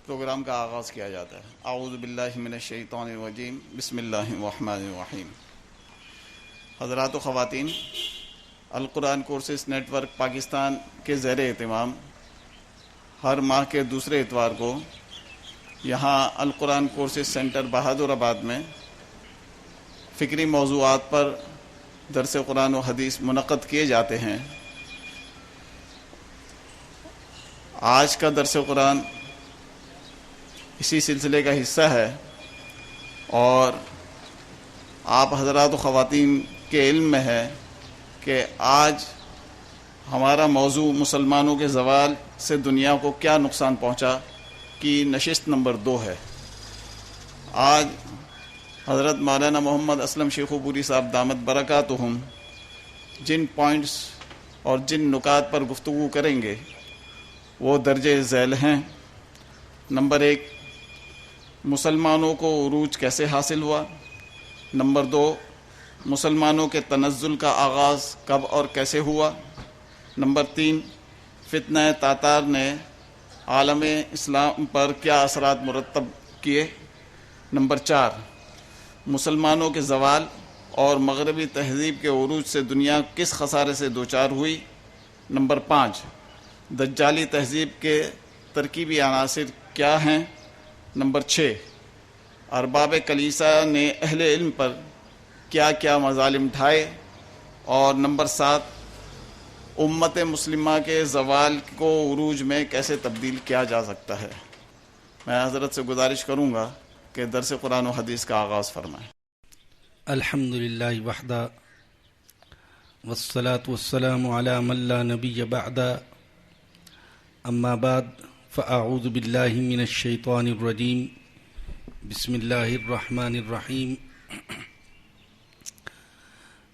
Programme کا آغاز کیا جاتا ہے۔ اعوذ باللہ من الشیطان الرجیم، بسم اللہ الرحمن الرحیم۔ حضرات و خواتین، القرآن کورسز نیٹ ورک پاکستان کے زیر اہتمام ہر ماہ کے دوسرے اتوار کو یہاں القرآن کورسز سینٹر بہادر آباد میں فکری موضوعات پر درس قرآن و حدیث منعقد کیے جاتے ہیں۔ آج کا درس قرآن اسی سلسلے کا حصہ ہے اور آپ حضرات و خواتین کے علم میں ہے کہ آج ہمارا موضوع مسلمانوں کے زوال سے دنیا کو کیا نقصان پہنچا کی نشست نمبر 2 ہے۔ آج حضرت مولانا محمد اسلم شیخو پوری صاحب دامت برکاتہم جن پوائنٹس اور جن نکات پر گفتگو کریں گے وہ درجہ ذیل ہیں۔ نمبر 1، مسلمانوں کو عروج کیسے حاصل ہوا۔ نمبر 2، مسلمانوں کے تنزل کا آغاز کب اور کیسے ہوا۔ نمبر 3، فتنہ تاتار نے عالم اسلام پر کیا اثرات مرتب کیے۔ نمبر 4، مسلمانوں کے زوال اور مغربی تہذیب کے عروج سے دنیا کس خسارے سے دوچار ہوئی۔ نمبر 5، دجالی تہذیب کے ترکیبی عناصر کیا ہیں۔ نمبر 6، ارباب کلیسا نے اہل علم پر کیا کیا مظالم ڈھائے۔ اور نمبر 7، امت مسلمہ کے زوال کو عروج میں کیسے تبدیل کیا جا سکتا ہے۔ میں حضرت سے گزارش کروں گا کہ درس قرآن و حدیث کا آغاز فرمائیں۔ الحمدللہ وحدہ والصلاة والسلام علی من لا نبی بعدہ، اما بعد فاعوذ باللہ من الشیطان الرجیم، بسم اللہ الرحمن الرحیم۔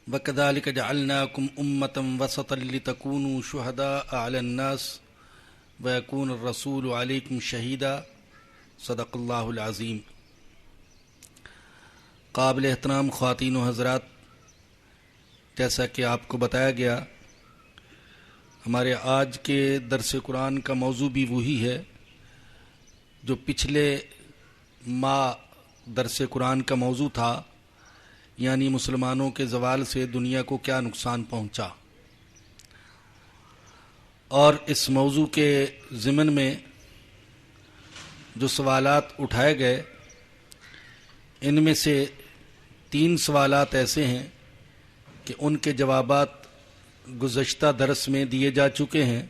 وَكَذَلِكَ جَعَلْنَاكُمْ أُمَّةً وَسَطًا لِتَكُونُوا شُهَدَاءَ عَلَى النَّاسِ وَيَكُونَ الرَّسُولُ عَلَيْكُمْ شَهِيدًا، صدق اللہ العظیم۔ قابل احترام خواتین و حضرات، جیسا کہ آپ کو بتایا گیا، ہمارے آج کے درس قرآن کا موضوع بھی وہی ہے جو پچھلے ماہ درس قرآن کا موضوع تھا، یعنی مسلمانوں کے زوال سے دنیا کو کیا نقصان پہنچا۔ اور اس موضوع کے ضمن میں جو سوالات اٹھائے گئے ان میں سے 3 سوالات ایسے ہیں کہ ان کے جوابات گزشتہ درس میں دیے جا چکے ہیں،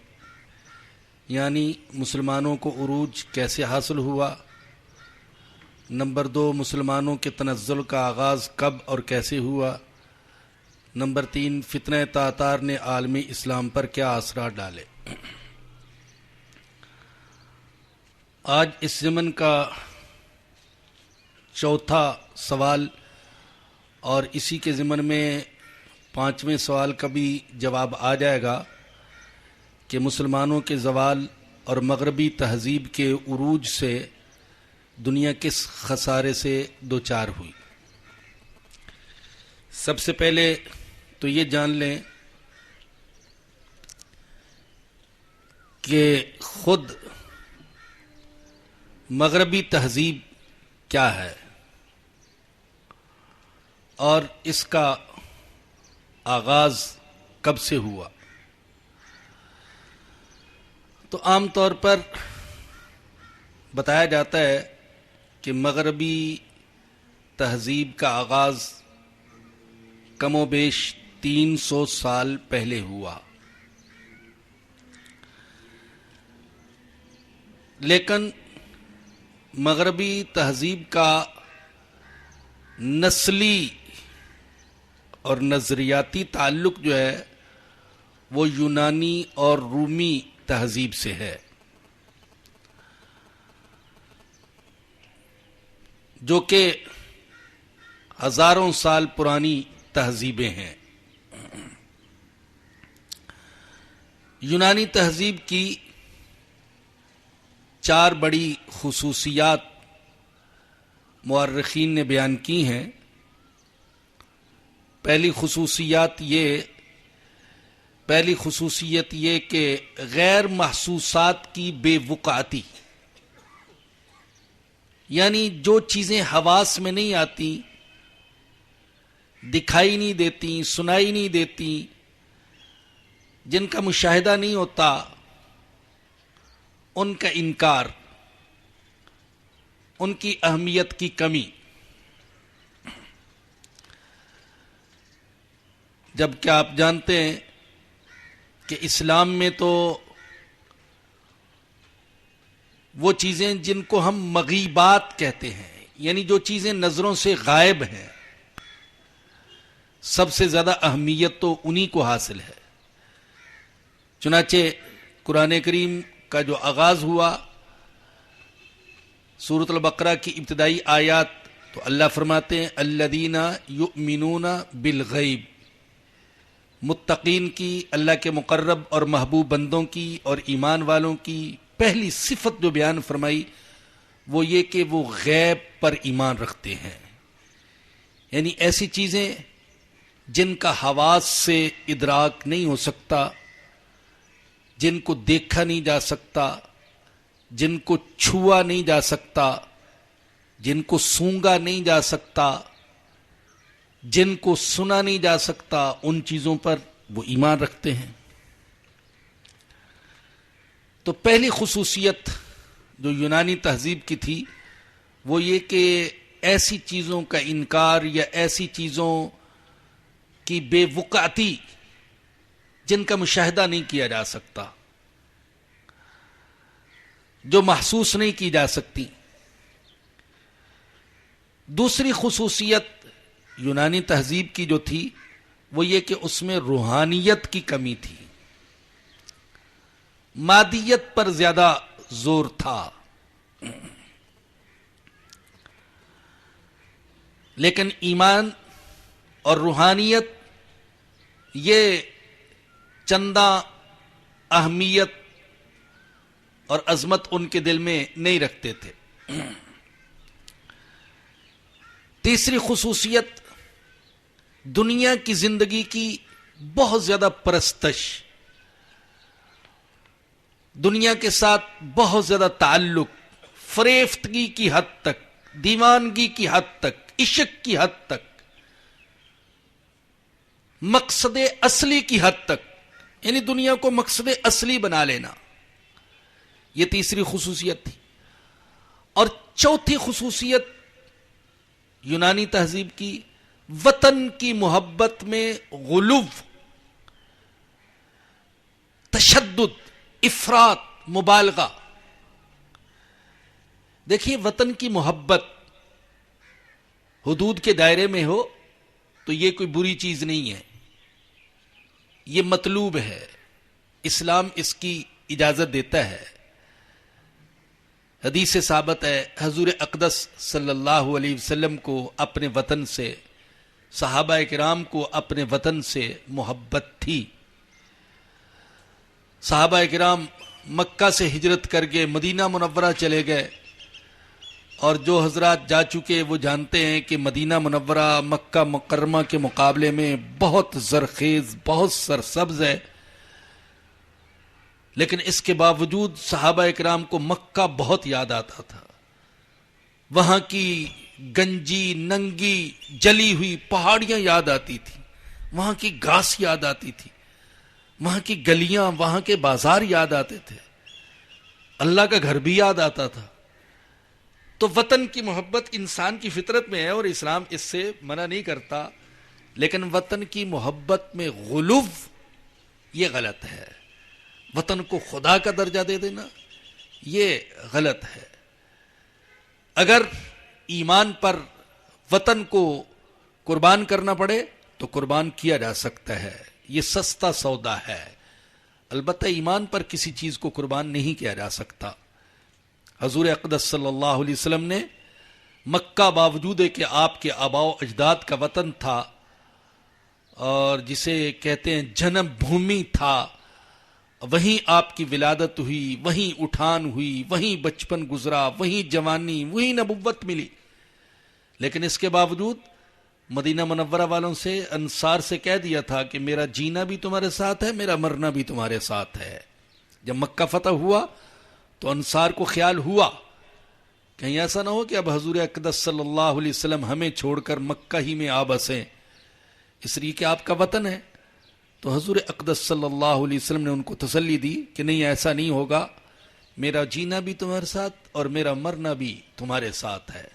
یعنی مسلمانوں کو عروج کیسے حاصل ہوا۔ نمبر 2، مسلمانوں کے تنزل کا آغاز کب اور کیسے ہوا۔ نمبر 3، فتنہ تاتار نے عالمی اسلام پر کیا اثرات ڈالے۔ آج اس ضمن کا چوتھا سوال اور اسی کے ضمن میں 5ویں سوال کا بھی جواب آ جائے گا کہ مسلمانوں کے زوال اور مغربی تہذیب کے عروج سے دنیا کس خسارے سے دوچار ہوئی۔ سب سے پہلے تو یہ جان لیں کہ خود مغربی تہذیب کیا ہے اور اس کا آغاز کب سے ہوا۔ تو عام طور پر بتایا جاتا ہے کہ مغربی تہذیب کا آغاز کم و بیش 300 سال پہلے ہوا، لیکن مغربی تہذیب کا نسلی اور نظریاتی تعلق جو ہے وہ یونانی اور رومی تہذیب سے ہے، جو کہ ہزاروں سال پرانی تہذیبیں ہیں۔ یونانی تہذیب کی 4 بڑی خصوصیات مورخین نے بیان کی ہیں۔ پہلی خصوصیت یہ کہ غیر محسوسات کی بے وقعتی، یعنی جو چیزیں حواس میں نہیں آتی، دکھائی نہیں دیتی، سنائی نہیں دیتی، جن کا مشاہدہ نہیں ہوتا، ان کا انکار، ان کی اہمیت کی کمی۔ جبکہ آپ جانتے ہیں کہ اسلام میں تو وہ چیزیں جن کو ہم مغیبات کہتے ہیں، یعنی جو چیزیں نظروں سے غائب ہیں، سب سے زیادہ اہمیت تو انہی کو حاصل ہے۔ چنانچہ قرآن کریم کا جو آغاز ہوا سورۃ البقرہ کی ابتدائی آیات، تو اللہ فرماتے ہیں الذین یؤمنون بالغیب، متقین کی، اللہ کے مقرب اور محبوب بندوں کی اور ایمان والوں کی پہلی صفت جو بیان فرمائی وہ یہ کہ وہ غیب پر ایمان رکھتے ہیں، یعنی ایسی چیزیں جن کا حواس سے ادراک نہیں ہو سکتا، جن کو دیکھا نہیں جا سکتا، جن کو چھوا نہیں جا سکتا، جن کو سونگا نہیں جا سکتا، جن کو سنا نہیں جا سکتا، ان چیزوں پر وہ ایمان رکھتے ہیں۔ تو پہلی خصوصیت جو یونانی تہذیب کی تھی وہ یہ کہ ایسی چیزوں کا انکار یا ایسی چیزوں کی بے وقعتی جن کا مشاہدہ نہیں کیا جا سکتا، جو محسوس نہیں کی جا سکتی۔ دوسری خصوصیت یونانی تہذیب کی جو تھی وہ یہ کہ اس میں روحانیت کی کمی تھی، مادیت پر زیادہ زور تھا۔ لیکن ایمان اور روحانیت یہ چندہ اہمیت اور عظمت ان کے دل میں نہیں رکھتے تھے۔ تیسری خصوصیت دنیا کی زندگی کی بہت زیادہ پرستش، دنیا کے ساتھ بہت زیادہ تعلق، فریفتگی کی حد تک، دیوانگی کی حد تک، عشق کی حد تک، مقصد اصلی کی حد تک، یعنی دنیا کو مقصد اصلی بنا لینا، یہ تیسری خصوصیت تھی۔ اور چوتھی خصوصیت یونانی تہذیب کی وطن کی محبت میں غلو، تشدد، افراط، مبالغہ۔ دیکھیے وطن کی محبت حدود کے دائرے میں ہو تو یہ کوئی بری چیز نہیں ہے، یہ مطلوب ہے، اسلام اس کی اجازت دیتا ہے۔ حدیث سے ثابت ہے حضور اقدس صلی اللہ علیہ وسلم کو اپنے وطن سے، صحابہ کرام کو اپنے وطن سے محبت تھی۔ صحابہ کرام مکہ سے ہجرت کر کے مدینہ منورہ چلے گئے، اور جو حضرات جا چکے وہ جانتے ہیں کہ مدینہ منورہ مکہ مکرمہ کے مقابلے میں بہت زرخیز، بہت سرسبز ہے، لیکن اس کے باوجود صحابہ اکرام کو مکہ بہت یاد آتا تھا۔ وہاں کی گنجی، ننگی، جلی ہوئی پہاڑیاں یاد آتی تھی، وہاں کی گھاس یاد آتی تھی، وہاں کی گلیاں، وہاں کے بازار یاد آتے تھے، اللہ کا گھر بھی یاد آتا تھا۔ تو وطن کی محبت انسان کی فطرت میں ہے اور اسلام اس سے منع نہیں کرتا، لیکن وطن کی محبت میں غلو یہ غلط ہے، وطن کو خدا کا درجہ دے دینا یہ غلط ہے۔ اگر ایمان پر وطن کو قربان کرنا پڑے تو قربان کیا جا سکتا ہے، یہ سستا سودا ہے، البتہ ایمان پر کسی چیز کو قربان نہیں کیا جا سکتا۔ حضور اقدس صلی اللہ علیہ وسلم نے مکہ باوجود ہے کہ آپ کے آباء و اجداد کا وطن تھا اور جسے کہتے ہیں جنم بھومی تھا، وہیں آپ کی ولادت ہوئی، وہیں اٹھان ہوئی، وہیں بچپن گزرا، وہیں جوانی، وہیں نبوت ملی، لیکن اس کے باوجود مدینہ منورہ والوں سے، انصار سے کہہ دیا تھا کہ میرا جینا بھی تمہارے ساتھ ہے، میرا مرنا بھی تمہارے ساتھ ہے۔ جب مکہ فتح ہوا تو انصار کو خیال ہوا کہیں ایسا نہ ہو کہ اب حضور اقدس صلی اللہ علیہ وسلم ہمیں چھوڑ کر مکہ ہی میں آ بسیں، اس لیے کہ آپ کا وطن ہے۔ تو حضور اقدس صلی اللہ علیہ وسلم نے ان کو تسلی دی کہ نہیں، ایسا نہیں ہوگا، میرا جینا بھی تمہارے ساتھ اور میرا مرنا بھی تمہارے ساتھ ہے۔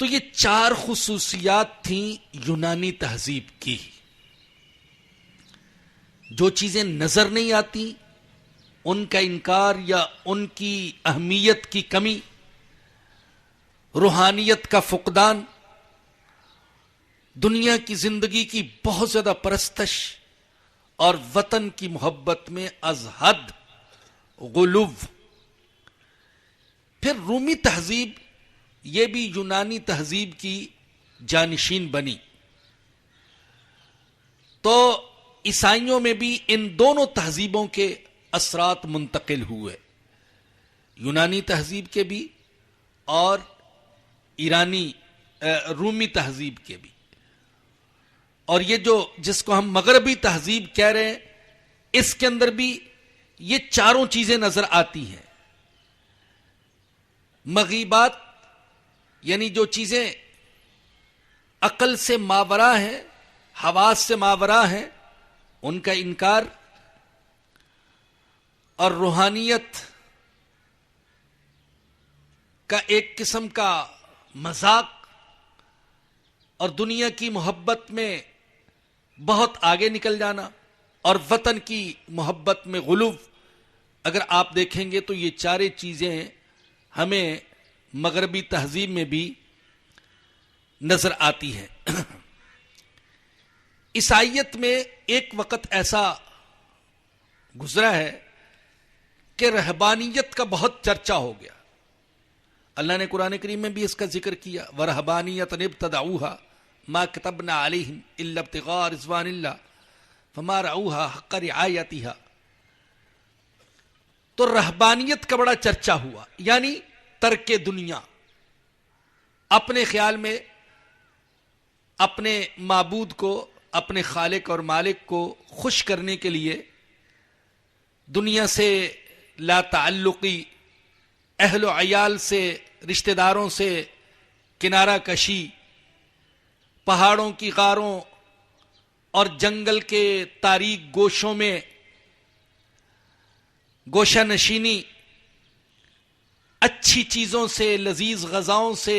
تو یہ 4 خصوصیات تھیں یونانی تہذیب کی۔ جو چیزیں نظر نہیں آتی ان کا انکار یا ان کی اہمیت کی کمی، روحانیت کا فقدان، دنیا کی زندگی کی بہت زیادہ پرستش، اور وطن کی محبت میں از حد غلو۔ پھر رومی تہذیب یہ بھی یونانی تہذیب کی جانشین بنی، تو عیسائیوں میں بھی ان دونوں تہذیبوں کے اثرات منتقل ہوئے، یونانی تہذیب کے بھی اور رومی تہذیب کے بھی۔ اور یہ جس کو ہم مغربی تہذیب کہہ رہے ہیں، اس کے اندر بھی یہ 4 چیزیں نظر آتی ہیں۔ مغیبات یعنی جو چیزیں عقل سے ماورا ہیں، حواس سے ماورا ہیں، ان کا انکار، اور روحانیت کا ایک قسم کا مذاق، اور دنیا کی محبت میں بہت آگے نکل جانا، اور وطن کی محبت میں غلو۔ اگر آپ دیکھیں گے تو یہ 4 چیزیں ہمیں مغربی تہذیب میں بھی نظر آتی ہیں۔ عیسائیت میں ایک وقت ایسا گزرا ہے کہ رہبانیت کا بہت چرچا ہو گیا۔ اللہ نے قرآن کریم میں بھی اس کا ذکر کیا، وَرَهْبَانِيَّةً ابْتَدَعُوهَا مَا كَتَبْنَا عَلَيْهِمْ إِلَّا ابْتِغَاءَ رِضْوَانِ اللَّهِ فَمَا رَعَوْهَا حَقَّ رِعَایَتِهَا۔ تو رہبانیت کا بڑا چرچا ہوا، یعنی ترک دنیا، اپنے خیال میں اپنے معبود کو، اپنے خالق اور مالک کو خوش کرنے کے لیے دنیا سے لا تعلقی، اہل و عیال سے، رشتہ داروں سے کنارہ کشی، پہاڑوں کی غاروں اور جنگل کے تاریک گوشوں میں گوشہ نشینی، اچھی چیزوں سے، لذیذ غذاؤں سے،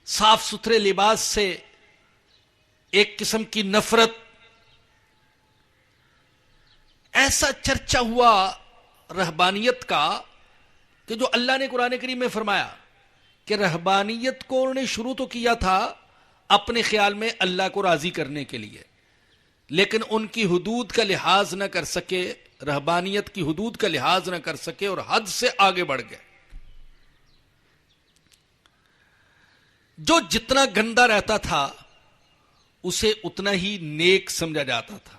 صاف ستھرے لباس سے ایک قسم کی نفرت۔ ایسا چرچا ہوا رہبانیت کا کہ جو اللہ نے قرآن کریم میں فرمایا کہ رہبانیت کو انہوں نے شروع تو کیا تھا اپنے خیال میں اللہ کو راضی کرنے کے لیے، لیکن ان کی حدود کا لحاظ نہ کر سکے، رہبانیت کی حدود کا لحاظ نہ کر سکے اور حد سے آگے بڑھ گئے۔ جو جتنا گندا رہتا تھا اسے اتنا ہی نیک سمجھا جاتا تھا،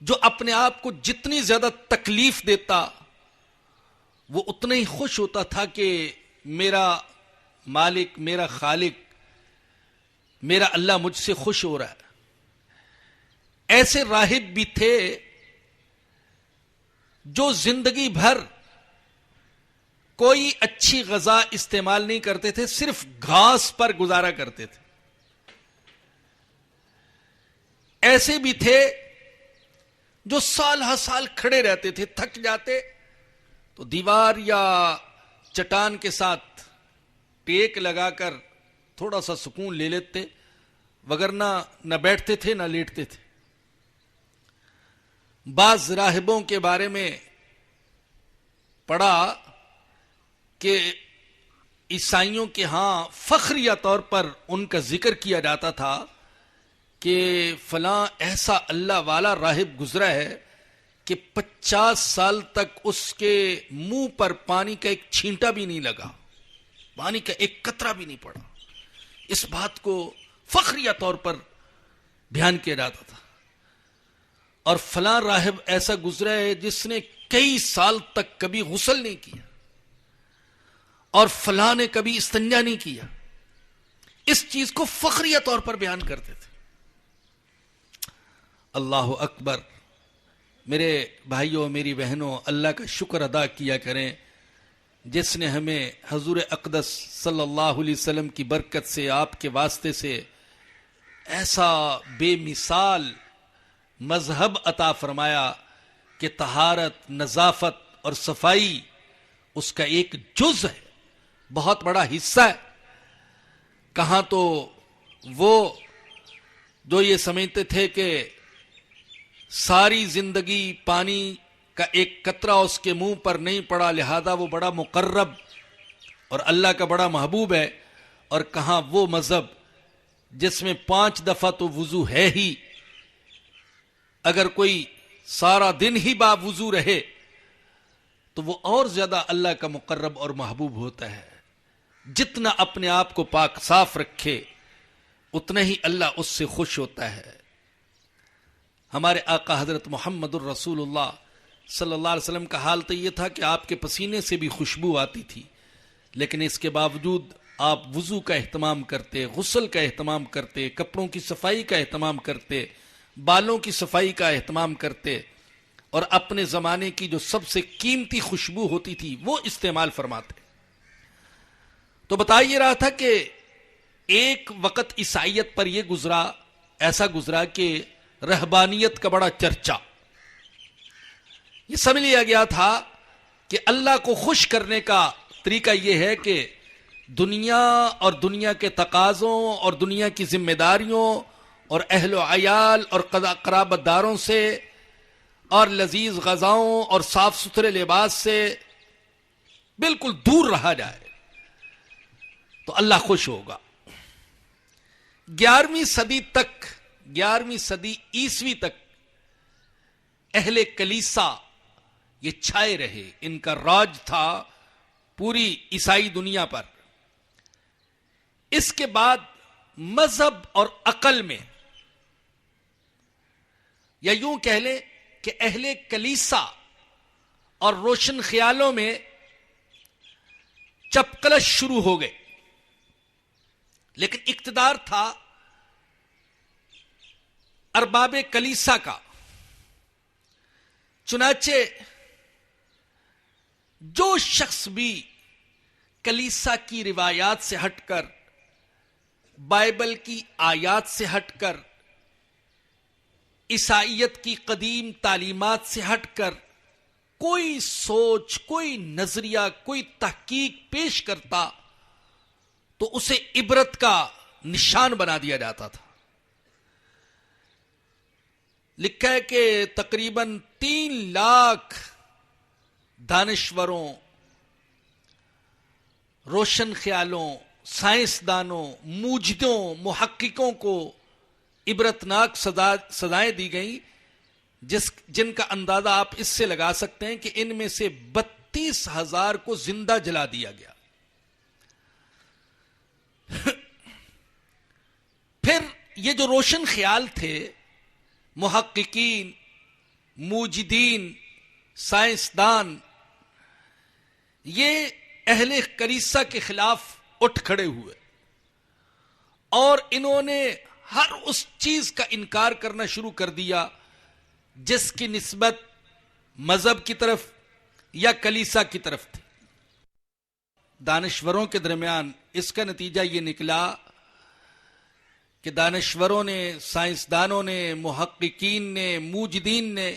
جو اپنے آپ کو جتنی زیادہ تکلیف دیتا وہ اتنا ہی خوش ہوتا تھا کہ میرا مالک، میرا خالق، میرا اللہ مجھ سے خوش ہو رہا ہے۔ ایسے راہب بھی تھے جو زندگی بھر کوئی اچھی غذا استعمال نہیں کرتے تھے، صرف گھاس پر گزارا کرتے تھے۔ ایسے بھی تھے جو سال ہر سال کھڑے رہتے تھے، تھک جاتے تو دیوار یا چٹان کے ساتھ ٹیک لگا کر تھوڑا سا سکون لے لیتے، وگرنہ نہ بیٹھتے تھے نہ لیٹتے تھے۔ بعض راہبوں کے بارے میں پڑھا کہ عیسائیوں کے ہاں فخریہ طور پر ان کا ذکر کیا جاتا تھا کہ فلاں ایسا اللہ والا راہب گزرا ہے کہ 50 سال تک اس کے منہ پر پانی کا ایک چھینٹا بھی نہیں لگا، پانی کا ایک قطرہ بھی نہیں پڑا۔ اس بات کو فخریہ طور پر بیان کیا جاتا تھا۔ اور فلاں راہب ایسا گزرا ہے جس نے کئی سال تک کبھی غسل نہیں کیا، اور فلاں نے کبھی استنجا نہیں کیا۔ اس چیز کو فخریہ طور پر بیان کرتے تھے۔ اللہ اکبر، میرے بھائیوں میری بہنوں، اللہ کا شکر ادا کیا کریں جس نے ہمیں حضور اقدس صلی اللہ علیہ وسلم کی برکت سے، آپ کے واسطے سے ایسا بے مثال مذہب عطا فرمایا کہ طہارت، نظافت اور صفائی اس کا ایک جز ہے، بہت بڑا حصہ ہے۔ کہاں تو وہ جو یہ سمجھتے تھے کہ ساری زندگی پانی کا ایک قطرہ اس کے منہ پر نہیں پڑا لہذا وہ بڑا مقرب اور اللہ کا بڑا محبوب ہے، اور کہاں وہ مذہب جس میں 5 دفعہ تو وضو ہے ہی، اگر کوئی سارا دن ہی با وضو رہے تو وہ اور زیادہ اللہ کا مقرب اور محبوب ہوتا ہے۔ جتنا اپنے آپ کو پاک صاف رکھے اتنا ہی اللہ اس سے خوش ہوتا ہے۔ ہمارے آقا حضرت محمد الرسول اللہ صلی اللہ علیہ وسلم کا حال تو یہ تھا کہ آپ کے پسینے سے بھی خوشبو آتی تھی، لیکن اس کے باوجود آپ وضو کا اہتمام کرتے، غسل کا اہتمام کرتے، کپڑوں کی صفائی کا اہتمام کرتے، بالوں کی صفائی کا اہتمام کرتے، اور اپنے زمانے کی جو سب سے قیمتی خوشبو ہوتی تھی وہ استعمال فرماتے۔ تو بتا یہ رہا تھا کہ ایک وقت عیسائیت پر یہ ایسا گزرا کہ رہبانیت کا بڑا چرچا، یہ سمجھ لیا گیا تھا کہ اللہ کو خوش کرنے کا طریقہ یہ ہے کہ دنیا اور دنیا کے تقاضوں اور دنیا کی ذمہ داریوں اور اہل و عیال اور قرابت داروں سے اور لذیذ غذاؤں اور صاف ستھرے لباس سے بالکل دور رہا جائے تو اللہ خوش ہوگا۔ 11ویں صدی عیسوی تک اہل کلیسا یہ چھائے رہے، ان کا راج تھا پوری عیسائی دنیا پر۔ اس کے بعد مذہب اور عقل میں، یا یوں کہہ لیں کہ اہل کلیسا اور روشن خیالوں میں چپقلش شروع ہو گئے، لیکن اقتدار تھا ارباب کلیسا کا۔ چنانچہ جو شخص بھی کلیسا کی روایات سے ہٹ کر، بائبل کی آیات سے ہٹ کر، عیسائیت کی قدیم تعلیمات سے ہٹ کر کوئی سوچ، کوئی نظریہ، کوئی تحقیق پیش کرتا تو اسے عبرت کا نشان بنا دیا جاتا تھا۔ لکھا ہے کہ تقریباً 3 لاکھ دانشوروں، روشن خیالوں، سائنسدانوں، موجدوں، محققوں کو عبرتناک سزائیں دی گئیں، جن کا اندازہ آپ اس سے لگا سکتے ہیں کہ ان میں سے 32,000 کو زندہ جلا دیا گیا۔ پھر یہ جو روشن خیال تھے، محققین، موجدین، سائنسدان، یہ اہل کلیسا کے خلاف اٹھ کھڑے ہوئے اور انہوں نے ہر اس چیز کا انکار کرنا شروع کر دیا جس کی نسبت مذہب کی طرف یا کلیسا کی طرف تھی۔ دانشوروں کے درمیان اس کا نتیجہ یہ نکلا کہ دانشوروں نے، سائنسدانوں نے، محققین نے، موجدین نے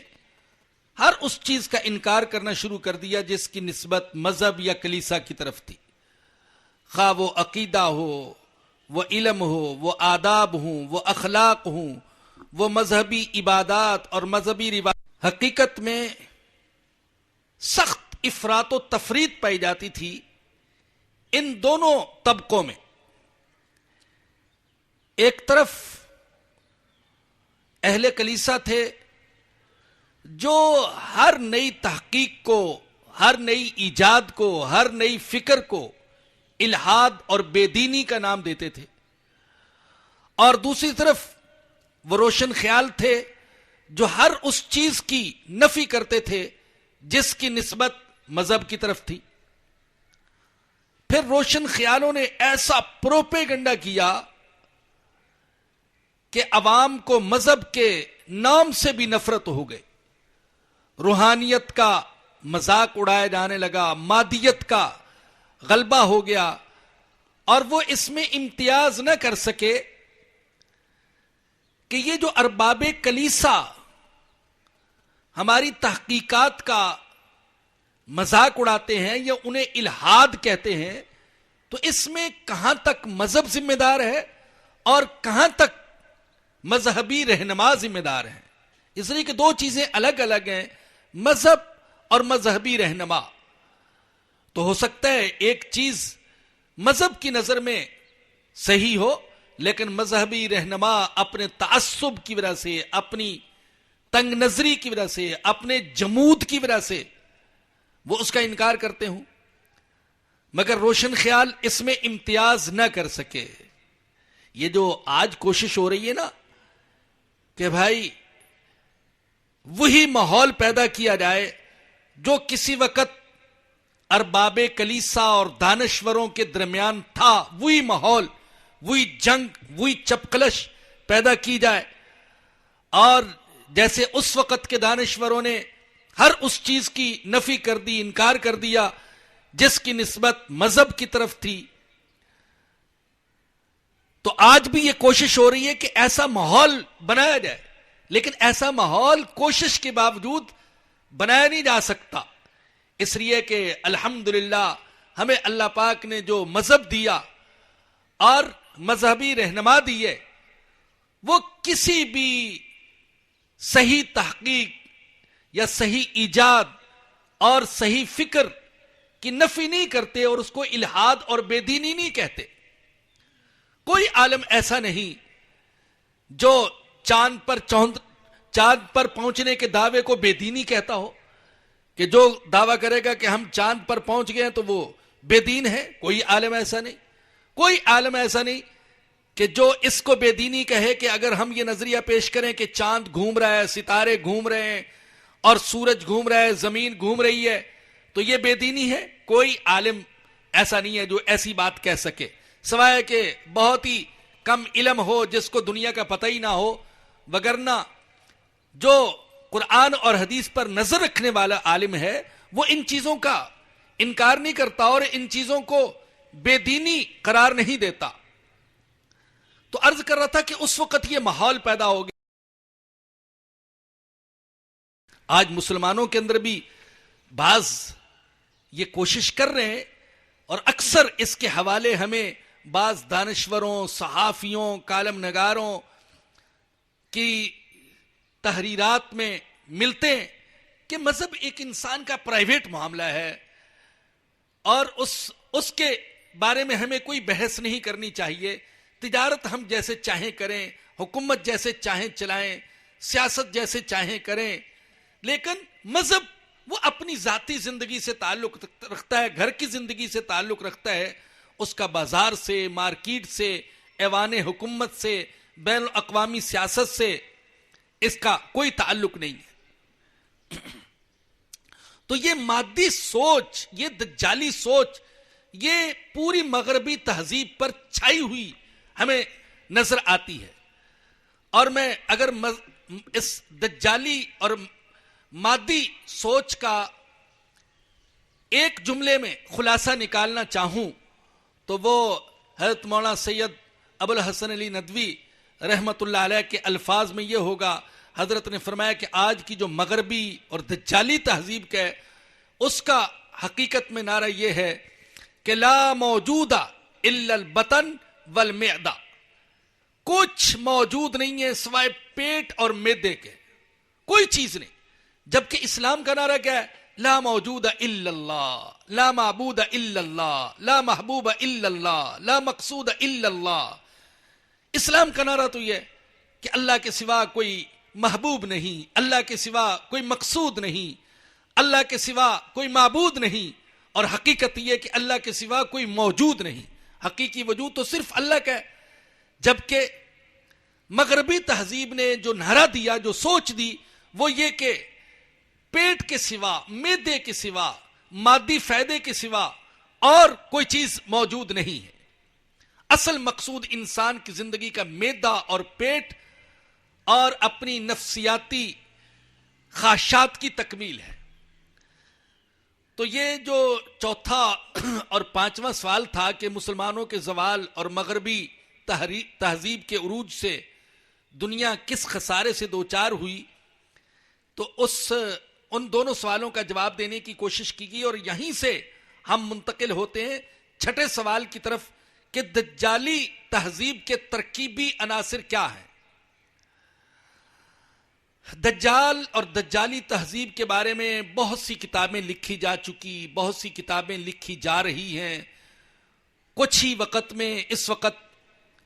ہر اس چیز کا انکار کرنا شروع کر دیا جس کی نسبت مذہب یا کلیسا کی طرف تھی، خواہ وہ عقیدہ ہو، وہ علم ہو، وہ آداب ہوں، وہ اخلاق ہوں، وہ مذہبی عبادات اور مذہبی روایات۔ حقیقت میں سخت افراط و تفریط پائی جاتی تھی ان دونوں طبقوں میں۔ ایک طرف اہل کلیسا تھے جو ہر نئی تحقیق کو، ہر نئی ایجاد کو، ہر نئی فکر کو الحاد اور بے دینی کا نام دیتے تھے، اور دوسری طرف وہ روشن خیال تھے جو ہر اس چیز کی نفی کرتے تھے جس کی نسبت مذہب کی طرف تھی۔ پھر روشن خیالوں نے ایسا پروپیگنڈا کیا کہ عوام کو مذہب کے نام سے بھی نفرت ہو گئی، روحانیت کا مذاق اڑایا جانے لگا، مادیت کا غلبہ ہو گیا، اور وہ اس میں امتیاز نہ کر سکے کہ یہ جو ارباب کلیسا ہماری تحقیقات کا مذاق اڑاتے ہیں یا انہیں الحاد کہتے ہیں، تو اس میں کہاں تک مذہب ذمہ دار ہے اور کہاں تک مذہبی رہنما ذمہ دار ہیں؟ اس لیے کہ دو چیزیں الگ الگ ہیں، مذہب اور مذہبی رہنما. تو ہو سکتا ہے ایک چیز مذہب کی نظر میں صحیح ہو، لیکن مذہبی رہنما اپنے تعصب کی وجہ سے، اپنی تنگ نظری کی وجہ سے، اپنے جمود کی وجہ سے وہ اس کا انکار کرتے ہوں، مگر روشن خیال اس میں امتیاز نہ کر سکے. یہ جو آج کوشش ہو رہی ہے نا کہ بھائی وہی ماحول پیدا کیا جائے جو کسی وقت ارباب کلیسا اور دانشوروں کے درمیان تھا، وہی ماحول، وہی جنگ، وہی چپکلش پیدا کی جائے، اور جیسے اس وقت کے دانشوروں نے ہر اس چیز کی نفی کر دی، انکار کر دیا جس کی نسبت مذہب کی طرف تھی، تو آج بھی یہ کوشش ہو رہی ہے کہ ایسا ماحول بنایا جائے، لیکن ایسا ماحول کوشش کے باوجود بنایا نہیں جا سکتا، اس لیے کہ الحمدللہ ہمیں اللہ پاک نے جو مذہب دیا اور مذہبی رہنما دیے، وہ کسی بھی صحیح تحقیق یا صحیح ایجاد اور صحیح فکر کی نفی نہیں کرتے اور اس کو الحاد اور بے دینی نہیں کہتے. کوئی عالم ایسا نہیں جو چاند پر پہنچنے کے دعوے کو بے دینی کہتا ہو، کہ جو دعویٰ کرے گا کہ ہم چاند پر پہنچ گئے ہیں تو وہ بے دین ہے. کوئی عالم ایسا نہیں، کوئی عالم ایسا نہیں کہ جو اس کو بے دینی کہے کہ اگر ہم یہ نظریہ پیش کریں کہ چاند گھوم رہا ہے، ستارے گھوم رہے ہیں اور سورج گھوم رہا ہے، زمین گھوم رہی ہے، تو یہ بے دینی ہے. کوئی عالم ایسا نہیں ہے جو ایسی بات کہہ سکے، سوائے کہ بہت ہی کم علم ہو، جس کو دنیا کا پتہ ہی نہ ہو. وگرنہ جو قرآن اور حدیث پر نظر رکھنے والا عالم ہے وہ ان چیزوں کا انکار نہیں کرتا اور ان چیزوں کو بے دینی قرار نہیں دیتا. تو عرض کر رہا تھا کہ اس وقت یہ ماحول پیدا ہو گیا. آج مسلمانوں کے اندر بھی بعض یہ کوشش کر رہے ہیں، اور اکثر اس کے حوالے ہمیں بعض دانشوروں، صحافیوں، کالم نگاروں کی تحریرات میں ملتے ہیں کہ مذہب ایک انسان کا پرائیویٹ معاملہ ہے اور اس کے بارے میں ہمیں کوئی بحث نہیں کرنی چاہیے. تجارت ہم جیسے چاہیں کریں، حکومت جیسے چاہیں چلائیں، سیاست جیسے چاہیں کریں، لیکن مذہب وہ اپنی ذاتی زندگی سے تعلق رکھتا ہے، گھر کی زندگی سے تعلق رکھتا ہے، اس کا بازار سے، مارکیٹ سے، ایوان حکومت سے، بین الاقوامی سیاست سے اس کا کوئی تعلق نہیں ہے. تو یہ مادی سوچ، یہ دجالی سوچ، یہ پوری مغربی تہذیب پر چھائی ہوئی ہمیں نظر آتی ہے. اور میں اگر اس دجالی اور مادی سوچ کا ایک جملے میں خلاصہ نکالنا چاہوں تو وہ حضرت مولانا سید ابو الحسن علی ندوی رحمت اللہ علیہ کے الفاظ میں یہ ہوگا. حضرت نے فرمایا کہ آج کی جو مغربی اور دجالی تہذیب کا ہے اس کا حقیقت میں نعرہ یہ ہے کہ لا موجود الا البطن والمعدہ، کچھ موجود نہیں ہے سوائے پیٹ اور معدے کے، کوئی چیز نہیں. جبکہ اسلام کا نعرہ کیا ہے؟ لا موجود الا اللہ، لا معبود الا اللہ، لا محبوب الا اللہ، لا مقصود الا اللہ. اسلام کا نعرہ تو یہ کہ اللہ کے سوا کوئی محبوب نہیں، اللہ کے سوا کوئی مقصود نہیں، اللہ کے سوا کوئی معبود نہیں، اور حقیقت یہ کہ اللہ کے سوا کوئی موجود نہیں. حقیقی وجود تو صرف اللہ کا ہے. جبکہ مغربی تہذیب نے جو نعرہ دیا، جو سوچ دی، وہ یہ کہ پیٹ کے سوا، معدے کے سوا، مادی فائدے کے سوا اور کوئی چیز موجود نہیں ہے. اصل مقصود انسان کی زندگی کا معدہ اور پیٹ اور اپنی نفسیاتی خواہشات کی تکمیل ہے۔ تو یہ جو چوتھا اور پانچواں سوال تھا کہ مسلمانوں کے زوال اور مغربی تہذیب کے عروج سے دنیا کس خسارے سے دوچار ہوئی، تو ان دونوں سوالوں کا جواب دینے کی کوشش کی گئی، اور یہیں سے ہم منتقل ہوتے ہیں چھٹے سوال کی طرف کہ دجالی تہذیب کے ترکیبی عناصر کیا ہیں۔ دجال اور دجالی تہذیب کے بارے میں بہت سی کتابیں لکھی جا چکی، بہت سی کتابیں لکھی جا رہی ہیں، کچھ ہی وقت میں اس وقت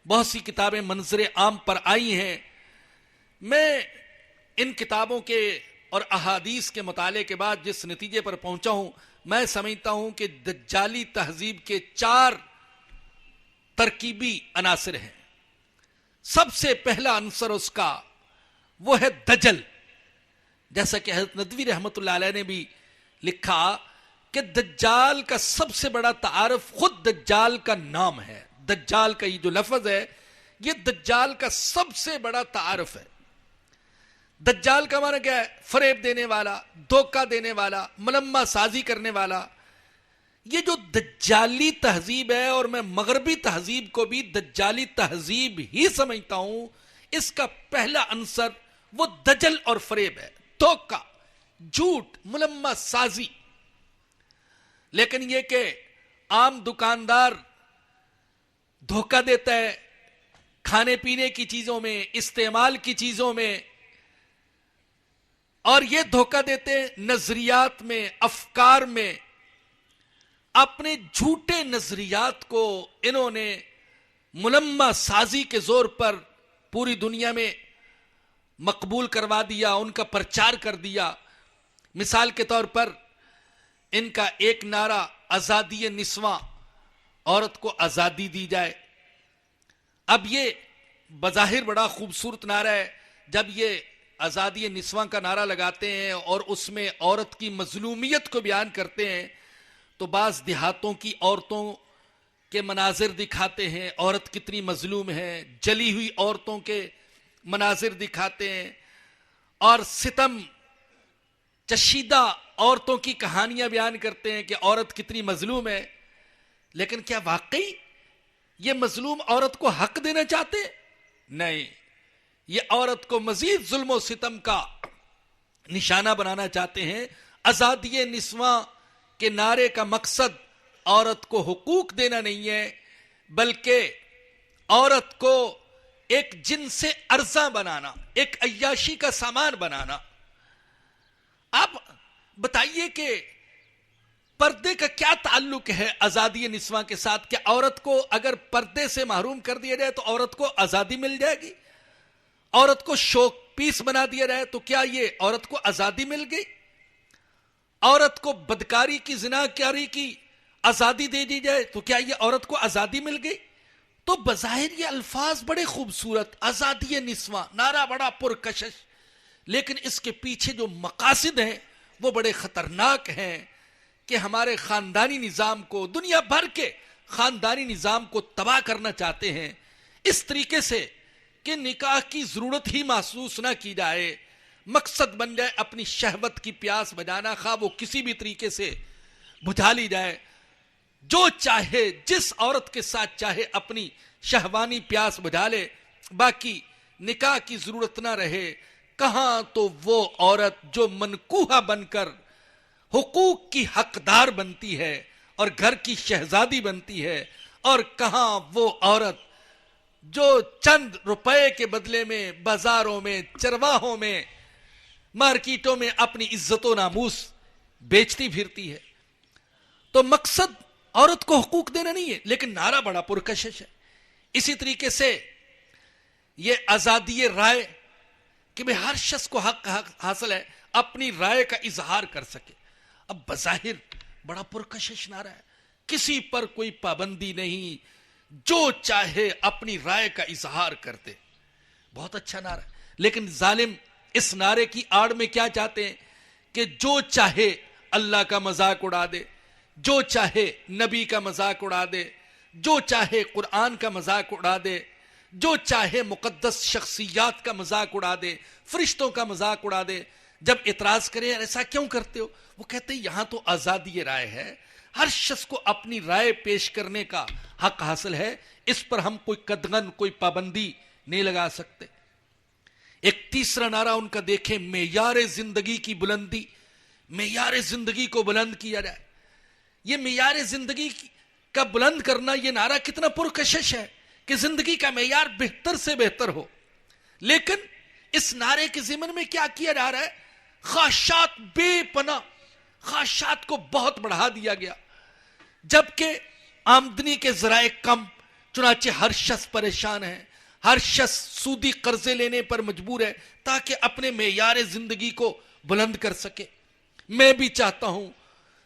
بہت سی کتابیں منظر عام پر آئی ہیں۔ میں ان کتابوں کے اور احادیث کے مطالعے کے بعد جس نتیجے پر پہنچا ہوں، میں سمجھتا ہوں کہ دجالی تہذیب کے 4 ترکیبی عناصر ہیں۔ سب سے پہلا عنصر اس کا وہ ہے دجل، جیسا کہ حضرت ندوی رحمت اللہ علیہ نے بھی لکھا کہ دجال کا سب سے بڑا تعارف خود دجال کا نام ہے۔ دجال کا یہ جو لفظ ہے یہ دجال کا سب سے بڑا تعارف ہے۔ دجال کا معنی کیا ہے؟ فریب دینے والا، دھوکہ دینے والا، ملمہ سازی کرنے والا۔ یہ جو دجالی تہذیب ہے، اور میں مغربی تہذیب کو بھی دجالی تہذیب ہی سمجھتا ہوں، اس کا پہلا عنصر وہ دجل اور فریب ہے، دھوکہ، جھوٹ، ملمہ سازی۔ لیکن یہ کہ عام دکاندار دھوکہ دیتا ہے کھانے پینے کی چیزوں میں، استعمال کی چیزوں میں، اور یہ دھوکہ دیتے ہیں نظریات میں، افکار میں۔ اپنے جھوٹے نظریات کو انہوں نے ملمہ سازی کے زور پر پوری دنیا میں مقبول کروا دیا، ان کا پرچار کر دیا۔ مثال کے طور پر ان کا ایک نعرہ آزادی نسواں، عورت کو آزادی دی جائے۔ اب یہ بظاہر بڑا خوبصورت نعرہ ہے، جب یہ آزادی نسواں کا نعرہ لگاتے ہیں اور اس میں عورت کی مظلومیت کو بیان کرتے ہیں، تو بعض دیہاتوں کی عورتوں کے مناظر دکھاتے ہیں، عورت کتنی مظلوم ہے، جلی ہوئی عورتوں کے مناظر دکھاتے ہیں، اور ستم چشیدہ عورتوں کی کہانیاں بیان کرتے ہیں کہ عورت کتنی مظلوم ہے۔ لیکن کیا واقعی یہ مظلوم عورت کو حق دینا چاہتے؟ نہیں، یہ عورت کو مزید ظلم و ستم کا نشانہ بنانا چاہتے ہیں۔ آزادی نسواں کے نعرے کا مقصد عورت کو حقوق دینا نہیں ہے، بلکہ عورت کو ایک جنس ارزاں بنانا، ایک عیاشی کا سامان بنانا۔ آپ بتائیے کہ پردے کا کیا تعلق ہے آزادی نسواں کے ساتھ؟ کہ عورت کو اگر پردے سے محروم کر دیا جائے تو عورت کو آزادی مل جائے گی؟ عورت کو شوک پیس بنا دیا جائے تو کیا یہ عورت کو آزادی مل گئی؟ عورت کو بدکاری کی، زناکاری کی آزادی دے دی جائے تو کیا یہ عورت کو آزادی مل گئی؟ تو بظاہر یہ الفاظ بڑے خوبصورت، آزادی نسواں، نعرہ بڑا پرکشش، لیکن اس کے پیچھے جو مقاصد ہیں وہ بڑے خطرناک ہیں کہ ہمارے خاندانی نظام کو، دنیا بھر کے خاندانی نظام کو تباہ کرنا چاہتے ہیں، اس طریقے سے کہ نکاح کی ضرورت ہی محسوس نہ کی جائے، مقصد بن جائے اپنی شہوت کی پیاس بجانا، خواہ وہ کسی بھی طریقے سے بجھا لی جائے، جو چاہے جس عورت کے ساتھ چاہے اپنی شہوانی پیاس بجھا لے، باقی نکاح کی ضرورت نہ رہے۔ کہاں تو وہ عورت جو منکوحہ بن کر حقوق کی حقدار بنتی ہے اور گھر کی شہزادی بنتی ہے، اور کہاں وہ عورت جو چند روپے کے بدلے میں بازاروں میں، چرواہوں میں، مارکیٹوں میں اپنی عزت و ناموس بیچتی پھرتی ہے۔ تو مقصد عورت کو حقوق دینا نہیں ہے، لیکن نعرہ بڑا پرکشش ہے۔ اسی طریقے سے یہ آزادی رائے کہ بھئی ہر شخص کو حق حاصل ہے اپنی رائے کا اظہار کر سکے، اب بظاہر بڑا پرکشش نعرہ ہے، کسی پر کوئی پابندی نہیں، جو چاہے اپنی رائے کا اظہار کرتے، بہت اچھا نعرہ ہے۔ لیکن ظالم اس نعرے کی آڑ میں کیا چاہتے ہیں کہ جو چاہے اللہ کا مذاق اڑا دے، جو چاہے نبی کا مذاق اڑا دے، جو چاہے قرآن کا مذاق اڑا دے، جو چاہے مقدس شخصیات کا مذاق اڑا دے، فرشتوں کا مذاق اڑا دے، جب اعتراض کریں ایسا کیوں کرتے ہو، وہ کہتے ہیں یہاں تو آزادی رائے ہے، ہر شخص کو اپنی رائے پیش کرنے کا حق حاصل ہے، اس پر ہم کوئی قدغن کوئی پابندی نہیں لگا سکتے۔ ایک تیسرا نعرہ ان کا دیکھیں، معیار زندگی کی بلندی، معیار زندگی کو بلند کیا جائے۔ یہ معیار زندگی کا بلند کرنا، یہ نعرہ کتنا پرکشش ہے کہ زندگی کا معیار بہتر سے بہتر ہو، لیکن اس نعرے کے ضمن میں کیا کیا جا رہا ہے؟ خواہشات بے پناہ، خواہشات کو بہت بڑھا دیا گیا، جبکہ آمدنی کے ذرائع کم، چنانچہ ہر شخص پریشان ہے، ہر شخص سودی قرضے لینے پر مجبور ہے تاکہ اپنے معیار زندگی کو بلند کر سکے۔ میں بھی چاہتا ہوں،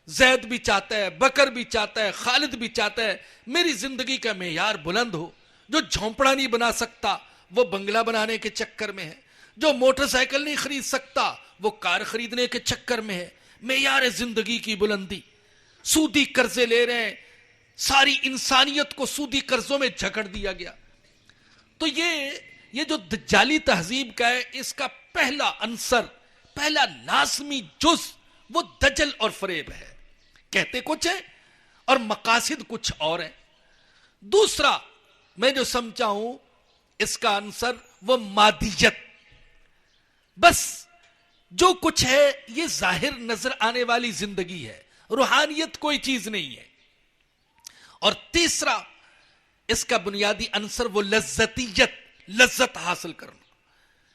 زید بھی چاہتا ہے، بکر بھی چاہتا ہے، خالد بھی چاہتا ہے میری زندگی کا معیار بلند ہو۔ جو جھونپڑا نہیں بنا سکتا وہ بنگلہ بنانے کے چکر میں ہے، جو موٹر سائیکل نہیں خرید سکتا وہ کار خریدنے کے چکر میں ہے۔ معیار زندگی کی بلندی، سودی قرضے لے رہے ہیں، ساری انسانیت کو سودی قرضوں میں جھکڑ دیا گیا۔ تو یہ جو دجالی تہذیب کا ہے، اس کا پہلا عنصر، پہلا لازمی جز وہ دجل اور فریب ہے۔ کہتے کچھ ہیں اور مقاصد کچھ اور ہیں۔ دوسرا میں جو سمجھا ہوں اس کا عنصر وہ مادیت، بس جو کچھ ہے یہ ظاہر نظر آنے والی زندگی ہے، روحانیت کوئی چیز نہیں ہے۔ اور تیسرا اس کا بنیادی عنصر وہ لذتیت، لذت حاصل کرنا۔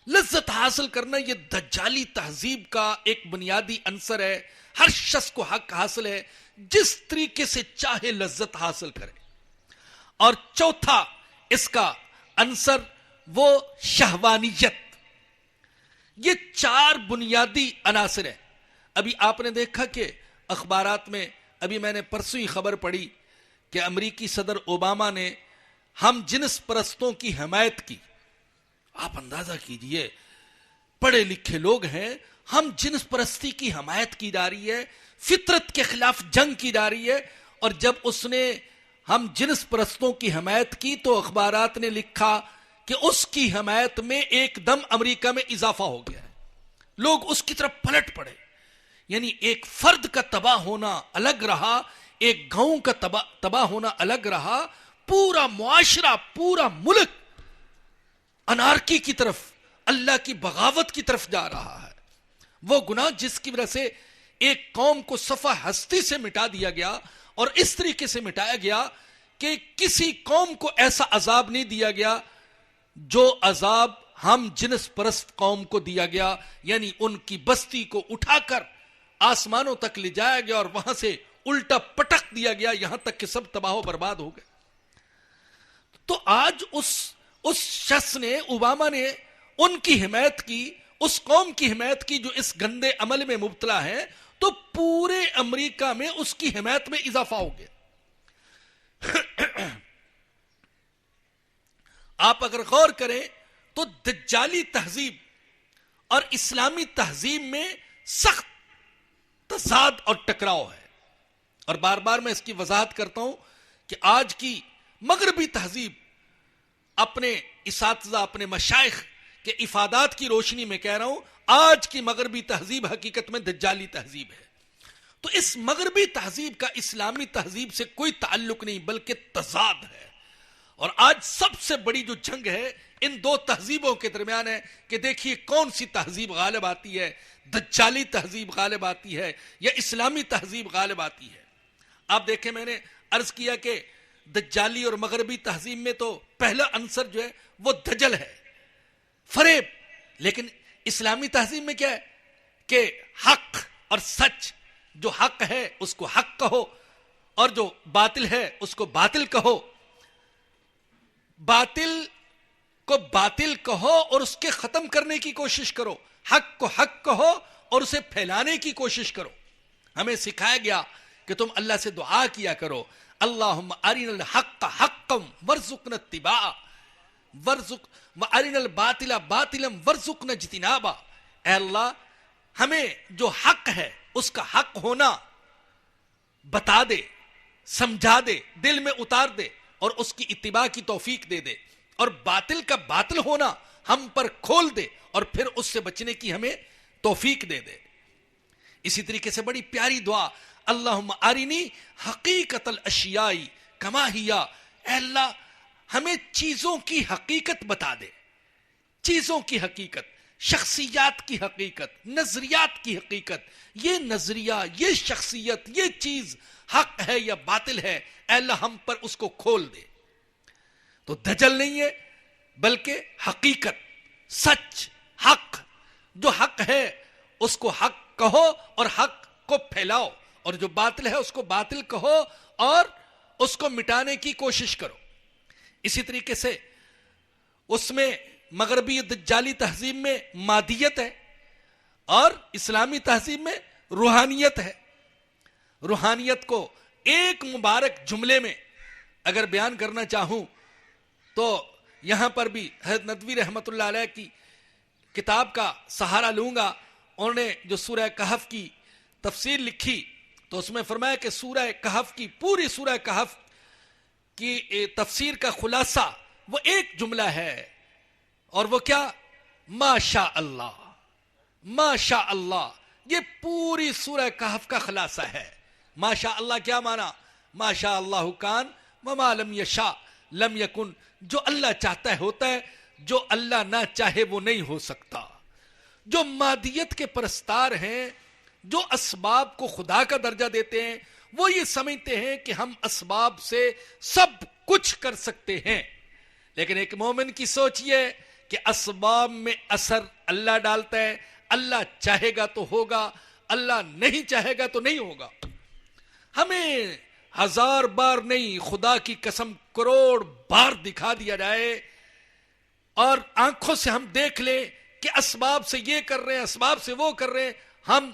لذت حاصل کرنا یہ دجالی تہذیب کا ایک بنیادی عنصر ہے۔ ہر شخص کو حق حاصل ہے جس طریقے سے چاہے لذت حاصل کرے۔ اور چوتھا اس کا عنصر وہ شہوانیت۔ یہ چار بنیادی عناصر ہیں۔ ابھی آپ نے دیکھا کہ اخبارات میں، ابھی میں نے پرسوں ہی خبر پڑھی کہ امریکی صدر اوباما نے ہم جنس پرستوں کی حمایت کی۔ آپ اندازہ کیجئے، پڑھے لکھے لوگ ہیں، ہم جنس پرستی کی حمایت کی جا رہی ہے، فطرت کے خلاف جنگ کی جا رہی ہے۔ اور جب اس نے ہم جنس پرستوں کی حمایت کی تو اخبارات نے لکھا کہ اس کی حمایت میں ایک دم امریکہ میں اضافہ ہو گیا ہے، لوگ اس کی طرف پلٹ پڑے۔ یعنی ایک فرد کا تباہ ہونا الگ رہا، ایک گاؤں کا تباہ ہونا الگ رہا، پورا معاشرہ، پورا ملک انارکی کی طرف، اللہ کی بغاوت کی طرف جا رہا ہے۔ وہ گناہ جس کی وجہ سے ایک قوم کو صفحہ ہستی سے مٹا دیا گیا، اور اس طریقے سے مٹایا گیا کہ کسی قوم کو ایسا عذاب نہیں دیا گیا جو عذاب ہم جنس پرست قوم کو دیا گیا۔ یعنی ان کی بستی کو اٹھا کر آسمانوں تک لے جایا گیا اور وہاں سے الٹا پٹک دیا گیا، یہاں تک کہ سب تباہ و برباد ہو گئے۔ تو آج اس شخص نے، اوباما نے ان کی حمایت کی، اس قوم کی حمایت کی جو اس گندے عمل میں مبتلا ہے، تو پورے امریکہ میں اس کی حمایت میں اضافہ ہو گیا۔ آپ اگر غور کریں تو دجالی تہذیب اور اسلامی تہذیب میں سخت تضاد اور ٹکراؤ ہے۔ اور بار بار میں اس کی وضاحت کرتا ہوں کہ آج کی مغربی تہذیب، اپنے اساتذہ، اپنے مشائخ کے افادات کی روشنی میں کہہ رہا ہوں، آج کی مغربی تہذیب حقیقت میں دجالی تہذیب ہے۔ تو اس مغربی تہذیب کا اسلامی تہذیب سے کوئی تعلق نہیں بلکہ تضاد ہے۔ اور آج سب سے بڑی جو جنگ ہے ان دو تہذیبوں کے درمیان ہے کہ دیکھیے کون سی تہذیب غالب آتی ہے، دجالی تہذیب غالب آتی ہے یا اسلامی تہذیب غالب آتی ہے۔ آپ دیکھیں، میں نے عرض کیا کہ دجالی اور مغربی تہذیب میں تو پہلا عنصر جو ہے وہ دجل ہے، فریب۔ لیکن اسلامی تہذیب میں کیا ہے کہ حق اور سچ، جو حق ہے اس کو حق کہو اور جو باطل ہے اس کو باطل کہو، باطل کو باطل کہو اور اس کے ختم کرنے کی کوشش کرو، حق کو حق کہو اور اسے پھیلانے کی کوشش کرو۔ ہمیں سکھایا گیا کہ تم اللہ سے دعا کیا کرو، اللہم ارنا الحق حقا وارزقنا اتباعہ وارنا الباطل باطلا وارزقنا اجتنابہ۔ اے اللہ، ہمیں جو حق ہے اس کا حق ہونا بتا دے، سمجھا دے، دل میں اتار دے اور اس کی اتباع کی توفیق دے دے، اور باطل کا باطل ہونا ہم پر کھول دے اور پھر اس سے بچنے کی ہمیں توفیق دے دے. اسی طریقے سے بڑی پیاری دعا اللہم ارنی حقیقت الاشیاء کما ہی، اے اللہ ہمیں چیزوں کی حقیقت بتا دے، چیزوں کی حقیقت، شخصیات کی حقیقت، نظریات کی حقیقت، یہ نظریہ، یہ شخصیت، یہ چیز حق ہے یا باطل ہے، اے اللہ ہم پر اس کو کھول دے. تو دجل نہیں ہے بلکہ حقیقت، سچ، حق. جو حق ہے اس کو حق کہو اور حق کو پھیلاؤ، اور جو باطل ہے اس کو باطل کہو اور اس کو مٹانے کی کوشش کرو. اسی طریقے سے اس میں مغربی دجالی تہذیب میں مادیت ہے اور اسلامی تہذیب میں روحانیت ہے. روحانیت کو ایک مبارک جملے میں اگر بیان کرنا چاہوں تو یہاں پر بھی حضرت ندوی رحمت اللہ علیہ کی کتاب کا سہارا لوں گا. انہوں نے جو سورہ کہف کی تفسیر لکھی تو اس میں فرمایا کہ سورہ کہف کی پوری سورہ کہف کی تفسیر کا خلاصہ وہ ایک جملہ ہے، اور وہ کیا؟ ما شاء اللہ، ما شاء اللہ. یہ پوری سورہ کہف کا خلاصہ ہے. ما شاء اللہ کیا مانا؟ ما شاء اللہ کان وما لم یشاء لم یکن. جو اللہ چاہتا ہے ہوتا ہے، جو اللہ نہ چاہے وہ نہیں ہو سکتا. جو مادیت کے پرستار ہیں، جو اسباب کو خدا کا درجہ دیتے ہیں، وہ یہ سمجھتے ہیں کہ ہم اسباب سے سب کچھ کر سکتے ہیں. لیکن ایک مومن کی سوچ یہ کہ اسباب میں اثر اللہ ڈالتا ہے. اللہ چاہے گا تو ہوگا، اللہ نہیں چاہے گا تو نہیں ہوگا. ہمیں 1000 بار نہیں، خدا کی قسم کروڑ بار دکھا دیا جائے اور آنکھوں سے ہم دیکھ لیں کہ اسباب سے یہ کر رہے ہیں، اسباب سے وہ کر رہے ہیں، ہم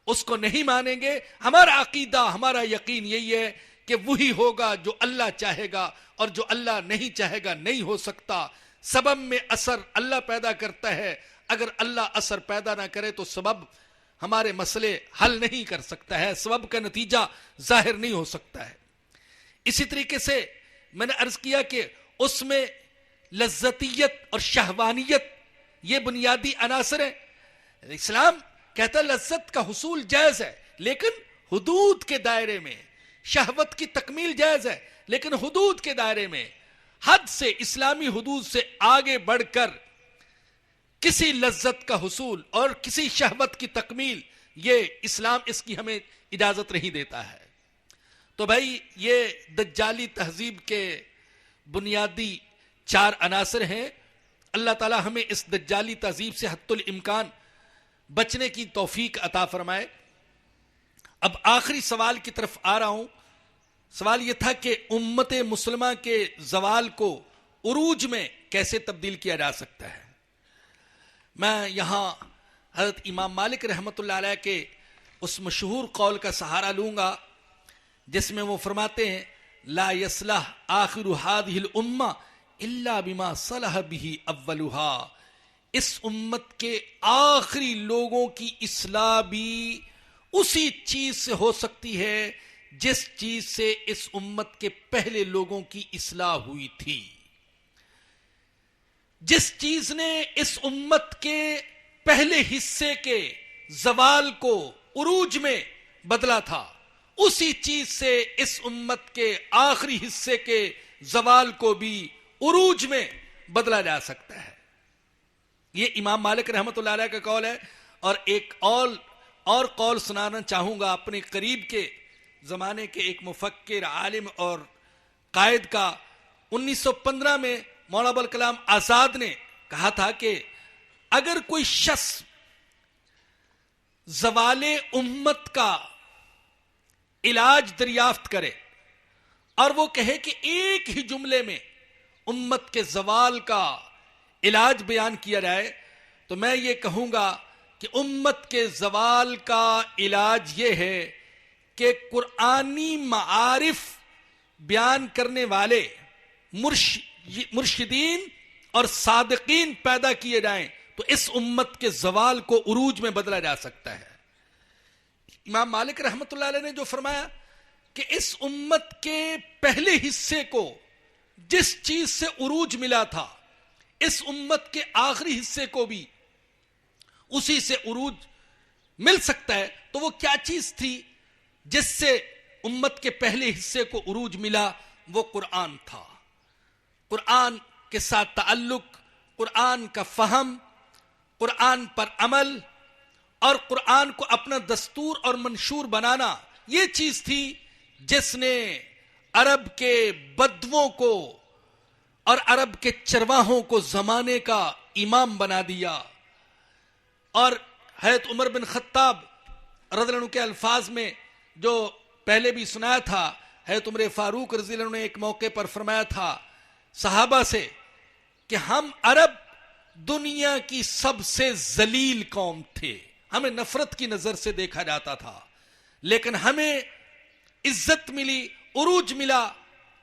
اس کو نہیں مانیں گے. ہمارا عقیدہ، ہمارا یقین یہی ہے کہ وہی ہوگا جو اللہ چاہے گا، اور جو اللہ نہیں چاہے گا نہیں ہو سکتا. سبب میں اثر اللہ پیدا کرتا ہے. اگر اللہ اثر پیدا نہ کرے تو سبب ہمارے مسئلے حل نہیں کر سکتا ہے، سبب کا نتیجہ ظاہر نہیں ہو سکتا ہے. اسی طریقے سے میں نے عرض کیا کہ اس میں لذتیت اور شہوانیت یہ بنیادی عناصر ہیں. اسلام کہتا ہے لذت کا حصول جائز ہے لیکن حدود کے دائرے میں، شہوت کی تکمیل جائز ہے لیکن حدود کے دائرے میں. حد سے، اسلامی حدود سے آگے بڑھ کر کسی لذت کا حصول اور کسی شہوت کی تکمیل، یہ اسلام اس کی ہمیں اجازت نہیں دیتا ہے. تو بھائی یہ دجالی تہذیب کے بنیادی 4 عناصر ہیں. اللہ تعالی ہمیں اس دجالی تہذیب سے حد الامکان بچنے کی توفیق عطا فرمائے. اب آخری سوال کی طرف آ رہا ہوں. سوال یہ تھا کہ امت مسلمہ کے زوال کو عروج میں کیسے تبدیل کیا جا سکتا ہے. میں یہاں حضرت امام مالک رحمت اللہ علیہ کے اس مشہور قول کا سہارا لوں گا جس میں وہ فرماتے ہیں لا یصلح آخر هذه الامہ الا بما صلح به اولها. اس امت کے آخری لوگوں کی اصلاح بھی اسی چیز سے ہو سکتی ہے جس چیز سے اس امت کے پہلے لوگوں کی اصلاح ہوئی تھی. جس چیز نے اس امت کے پہلے حصے کے زوال کو عروج میں بدلا تھا، اسی چیز سے اس امت کے آخری حصے کے زوال کو بھی عروج میں بدلا جا سکتا ہے. یہ امام مالک رحمت اللہ علیہ کا قول ہے. اور ایک اور قول سنانا چاہوں گا اپنے قریب کے زمانے کے ایک مفکر، عالم اور قائد کا. 1915 میں مولانا ابوالکلام آزاد نے کہا تھا کہ اگر کوئی شخص زوال امت کا علاج دریافت کرے اور وہ کہے کہ ایک ہی جملے میں امت کے زوال کا علاج بیان کیا جائے، تو میں یہ کہوں گا کہ امت کے زوال کا علاج یہ ہے کہ قرآنی معارف بیان کرنے والے مرشدین اور صادقین پیدا کیے جائیں تو اس امت کے زوال کو عروج میں بدلا جا سکتا ہے. امام مالک رحمت اللہ علیہ نے جو فرمایا کہ اس امت کے پہلے حصے کو جس چیز سے عروج ملا تھا، اس امت کے آخری حصے کو بھی اسی سے عروج مل سکتا ہے، تو وہ کیا چیز تھی جس سے امت کے پہلے حصے کو عروج ملا؟ وہ قرآن تھا۔ قرآن کے ساتھ تعلق، قرآن کا فہم، قرآن پر عمل اور قرآن کو اپنا دستور اور منشور بنانا، یہ چیز تھی جس نے عرب کے بدووں کو اور عرب کے چرواہوں کو زمانے کا امام بنا دیا۔ اور حضرت عمر بن خطاب رضی اللہ عنہ کے الفاظ میں جو پہلے بھی سنایا تھا، حضرت عمر فاروق رضی اللہ عنہ نے ایک موقع پر فرمایا تھا صحابہ سے کہ ہم عرب دنیا کی سب سے ذلیل قوم تھے، ہمیں نفرت کی نظر سے دیکھا جاتا تھا، لیکن ہمیں عزت ملی، عروج ملا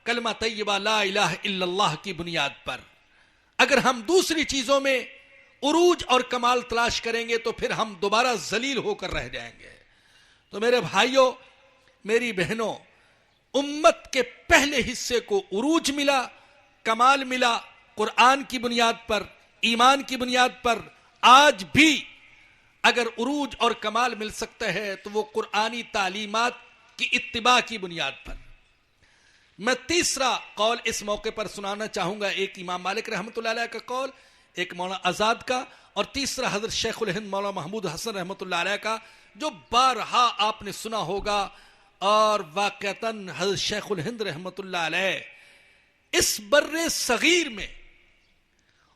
کلمہ طیبہ لا الہ الا اللہ کی بنیاد پر۔ اگر ہم دوسری چیزوں میں عروج اور کمال تلاش کریں گے تو پھر ہم دوبارہ ذلیل ہو کر رہ جائیں گے۔ تو میرے بھائیوں، میری بہنوں، امت کے پہلے حصے کو عروج ملا، کمال ملا قرآن کی بنیاد پر، ایمان کی بنیاد پر۔ آج بھی اگر عروج اور کمال مل سکتا ہے تو وہ قرآنی تعلیمات کی اتباع کی بنیاد پر۔ میں تیسرا قول اس موقع پر سنانا چاہوں گا، ایک امام مالک رحمۃ اللہ علیہ کا قول، ایک مولانا آزاد کا، اور تیسرا حضرت شیخ الہند مولانا محمود حسن رحمۃ اللہ علیہ کا، جو بارہا آپ نے سنا ہوگا۔ اور واقعتاً حضرت شیخ الہند رحمۃ اللہ علیہ اس بر صغیر میں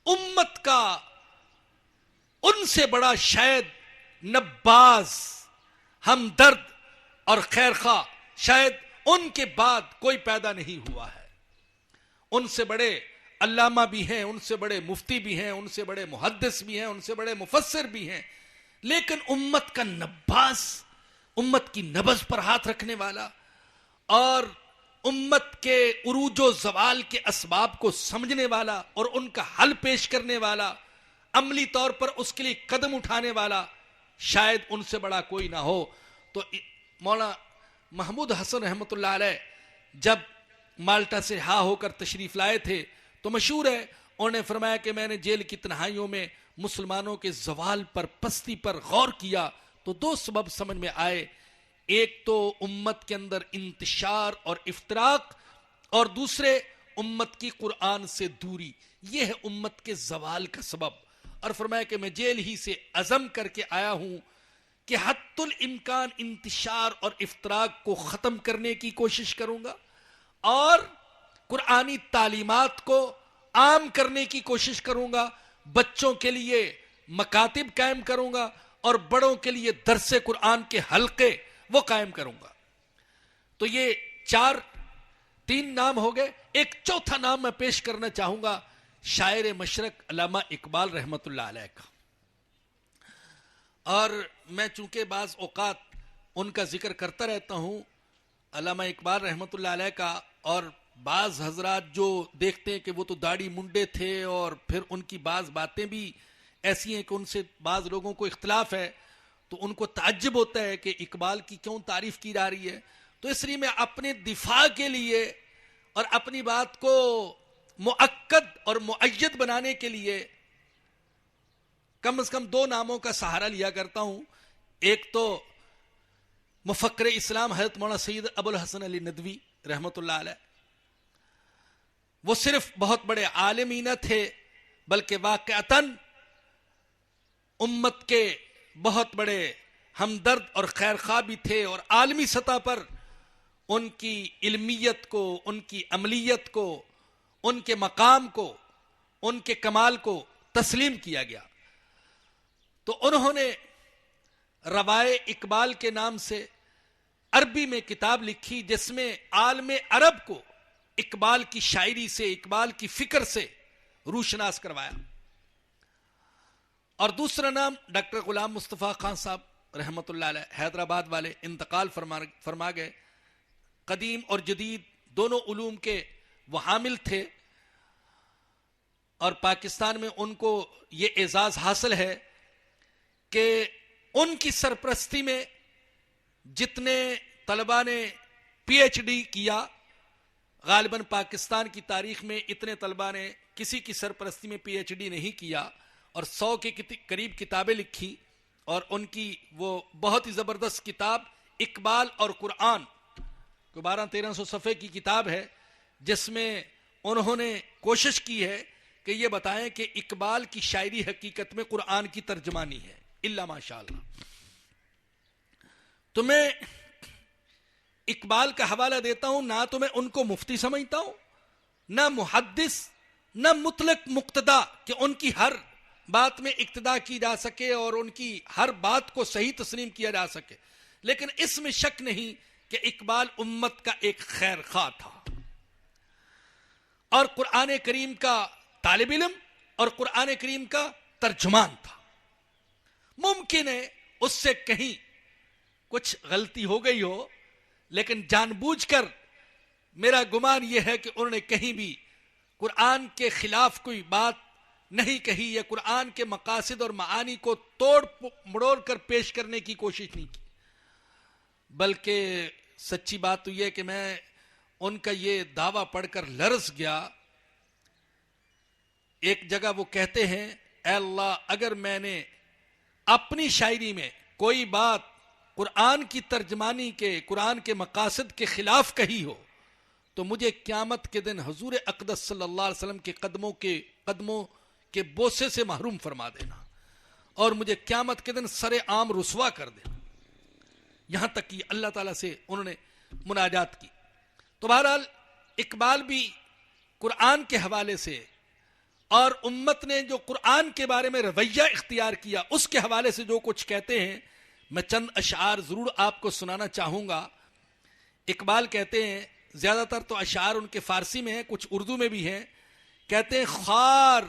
امت کا ان سے بڑا شاید نباز، ہمدرد اور خیرخواہ شاید ان کے بعد کوئی پیدا نہیں ہوا ہے۔ ان سے بڑے علامہ بھی ہیں، ان سے بڑے مفتی بھی ہیں، ان سے بڑے محدث بھی ہیں، ان سے بڑے مفسر بھی ہیں، لیکن امت کا نباز، امت کی نبض پر ہاتھ رکھنے والا اور امت کے عروج و زوال کے اسباب کو سمجھنے والا اور ان کا حل پیش کرنے والا، عملی طور پر اس کے لیے قدم اٹھانے والا، شاید ان سے بڑا کوئی نہ ہو۔ تو مولانا محمود حسن رحمۃ اللہ علیہ جب مالٹا سے رہا ہو کر تشریف لائے تھے تو مشہور ہے انہوں نے فرمایا کہ میں نے جیل کی تنہائیوں میں مسلمانوں کے زوال پر، پستی پر غور کیا تو دو سبب سمجھ میں آئے، ایک تو امت کے اندر انتشار اور افتراق، اور دوسرے امت کی قرآن سے دوری، یہ ہے امت کے زوال کا سبب۔ اور فرمایا کہ میں جیل ہی سے عزم کر کے آیا ہوں کہ حد الامکان انتشار اور افتراق کو ختم کرنے کی کوشش کروں گا اور قرآنی تعلیمات کو عام کرنے کی کوشش کروں گا، بچوں کے لیے مکاتب قائم کروں گا اور بڑوں کے لیے درس قرآن کے حلقے وہ قائم کروں گا۔ تو یہ تین نام ہو گئے۔ ایک چوتھا نام میں پیش کرنا چاہوں گا شاعر مشرق علامہ اقبال رحمۃ اللہ علیہ کا، اور میں چونکہ بعض اوقات ان کا ذکر کرتا رہتا ہوں، علامہ اقبال رحمۃ اللہ علیہ کا، اور بعض حضرات جو دیکھتے ہیں کہ وہ تو داڑھی منڈے تھے اور پھر ان کی بعض باتیں بھی ایسی ہیں کہ ان سے بعض لوگوں کو اختلاف ہے، تو ان کو تعجب ہوتا ہے کہ اقبال کی کیوں تعریف کی جا رہی ہے۔ تو اس لیے میں اپنے دفاع کے لیے اور اپنی بات کو مؤکد اور مؤید بنانے کے لیے کم از کم دو ناموں کا سہارا لیا کرتا ہوں۔ ایک تو مفکر اسلام حضرت مولانا سید ابو الحسن علی ندوی رحمۃ اللہ علیہ، وہ صرف بہت بڑے عالم ہی نہ تھے بلکہ واقعتاً امت کے بہت بڑے ہمدرد اور خیرخواہ بھی تھے، اور عالمی سطح پر ان کی علمیت کو، ان کی عملیت کو، ان کے مقام کو، ان کے کمال کو تسلیم کیا گیا۔ تو انہوں نے روائے اقبال کے نام سے عربی میں کتاب لکھی جس میں عالم عرب کو اقبال کی شاعری سے، اقبال کی فکر سے روشناس کروایا۔ اور دوسرا نام ڈاکٹر غلام مصطفیٰ خان صاحب رحمۃ اللہ علیہ، حیدرآباد والے، انتقال فرما گئے، قدیم اور جدید دونوں علوم کے وہ حامل تھے، اور پاکستان میں ان کو یہ اعزاز حاصل ہے کہ ان کی سرپرستی میں جتنے طلباء نے پی ایچ ڈی کیا، غالباً پاکستان کی تاریخ میں اتنے طلباء نے کسی کی سرپرستی میں پی ایچ ڈی نہیں کیا، اور 100 کے قریب کتابیں لکھی، اور ان کی وہ بہت ہی زبردست کتاب اقبال اور قرآن، 1200-1300 صفحے کی کتاب ہے، جس میں انہوں نے کوشش کی ہے کہ یہ بتائیں کہ اقبال کی شاعری حقیقت میں قرآن کی ترجمانی ہے، الا ماشاء اللہ۔ تو میں اقبال کا حوالہ دیتا ہوں، نہ تو میں ان کو مفتی سمجھتا ہوں، نہ محدث، نہ مطلق مقتدا کہ ان کی ہر بات میں اقتدا کی جا سکے اور ان کی ہر بات کو صحیح تسلیم کیا جا سکے، لیکن اس میں شک نہیں کہ اقبال امت کا ایک خیر خواہ تھا، اور قرآن کریم کا طالب علم اور قرآن کریم کا ترجمان تھا۔ ممکن ہے اس سے کہیں کچھ غلطی ہو گئی ہو، لیکن جان بوجھ کر میرا گمان یہ ہے کہ انہوں نے کہیں بھی قرآن کے خلاف کوئی بات نہیں کہی، یا قرآن کے مقاصد اور معانی کو توڑ مڑوڑ کر پیش کرنے کی کوشش نہیں کی، بلکہ سچی بات تو یہ کہ میں ان کا یہ دعویٰ پڑھ کر لرز گیا۔ ایک جگہ وہ کہتے ہیں، اے اللہ، اگر میں نے اپنی شاعری میں کوئی بات قرآن کی ترجمانی کے، قرآن کے مقاصد کے خلاف کہی ہو تو مجھے قیامت کے دن حضور اقدس صلی اللہ علیہ وسلم کے قدموں کے بوسے سے محروم فرما دینا، اور مجھے قیامت کے دن سر عام رسوا کر دینا۔ یہاں تک کہ اللہ تعالیٰ سے انہوں نے مناجات کی۔ تو بہرحال اقبال بھی قرآن کے حوالے سے، اور امت نے جو قرآن کے بارے میں رویہ اختیار کیا اس کے حوالے سے جو کچھ کہتے ہیں، میں چند اشعار ضرور آپ کو سنانا چاہوں گا۔ اقبال کہتے ہیں، زیادہ تر تو اشعار ان کے فارسی میں ہیں، کچھ اردو میں بھی ہیں، کہتے ہیں، خار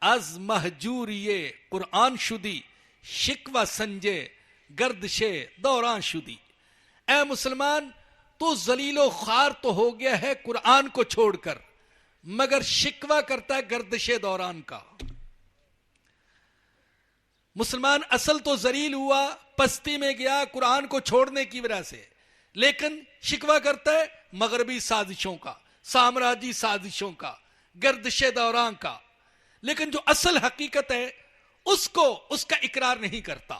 از مہجوری قرآن شدی، شکوہ سنجے گردش دوران شدی۔ اے مسلمان، تو ذلیل و خوار تو ہو گیا ہے قرآن کو چھوڑ کر، مگر شکوہ کرتا ہے گردش دوران کا۔ مسلمان اصل تو ذلیل ہوا، پستی میں گیا قرآن کو چھوڑنے کی وجہ سے، لیکن شکوہ کرتا ہے مغربی سازشوں کا، سامراجی سازشوں کا، گردش دوران کا، لیکن جو اصل حقیقت ہے اس کا اقرار نہیں کرتا۔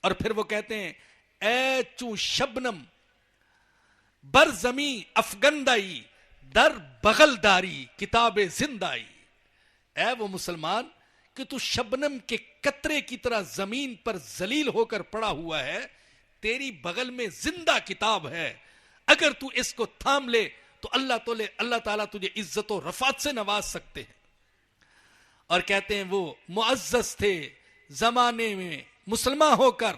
اور پھر وہ کہتے ہیں، اے چوں شبنم بر زمیں افگندائی، در بغل داری کتاب زندائی۔ اے وہ مسلمان کہ تو شبنم کے قطرے کی طرح زمین پر ذلیل ہو کر پڑا ہوا ہے، تیری بغل میں زندہ کتاب ہے، اگر تو اس کو تھام لے تو اللہ تعالیٰ تجھے عزت و رفعت سے نواز سکتے ہیں۔ اور کہتے ہیں، وہ معزز تھے زمانے میں مسلمان ہو کر،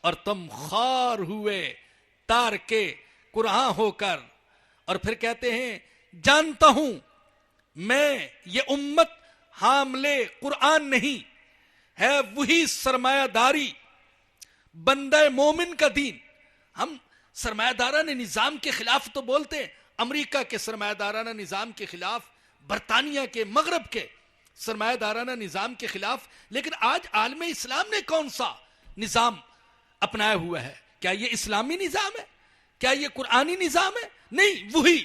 اور تم خار ہوئے تار کے قرآن ہو کر۔ اور پھر کہتے ہیں، جانتا ہوں میں یہ امت حاملے قرآن نہیں ہے، وہی سرمایہ داری بندہ مومن کا دین۔ ہم سرمایہ دارانہ نظام کے خلاف تو بولتے ہیں، امریکہ کے سرمایہ دارانہ نظام کے خلاف، برطانیہ کے، مغرب کے سرمایہ دارانہ نظام کے خلاف، لیکن آج عالم اسلام نے کون سا نظام اپنایا ہوا ہے؟ کیا یہ اسلامی نظام ہے؟ کیا یہ قرآنی نظام ہے؟ نہیں، وہی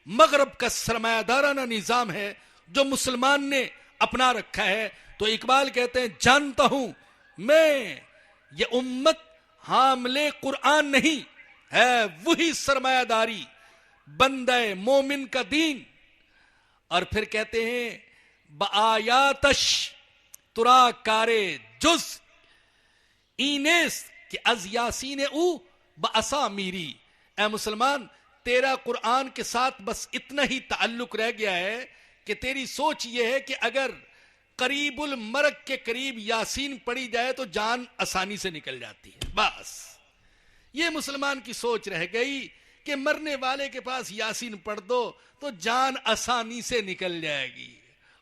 مغرب کا سرمایہ دارانہ نظام ہے جو مسلمان نے اپنا رکھا ہے۔ تو اقبال کہتے ہیں، جانتا ہوں میں یہ امت حاملے قرآن نہیں ہے، وہی سرمایہ داری بندہ مومن کا دین۔ اور پھر کہتے ہیں، بآیاتش ترا کارے جز اینیس کہ از یاسین او باسا میری۔ اے مسلمان، تیرا قرآن کے ساتھ بس اتنا ہی تعلق رہ گیا ہے کہ تیری سوچ یہ ہے کہ اگر قریب المرگ کے قریب یاسین پڑھی جائے تو جان آسانی سے نکل جاتی ہے۔ بس یہ مسلمان کی سوچ رہ گئی کہ مرنے والے کے پاس یاسین پڑھ دو تو جان آسانی سے نکل جائے گی۔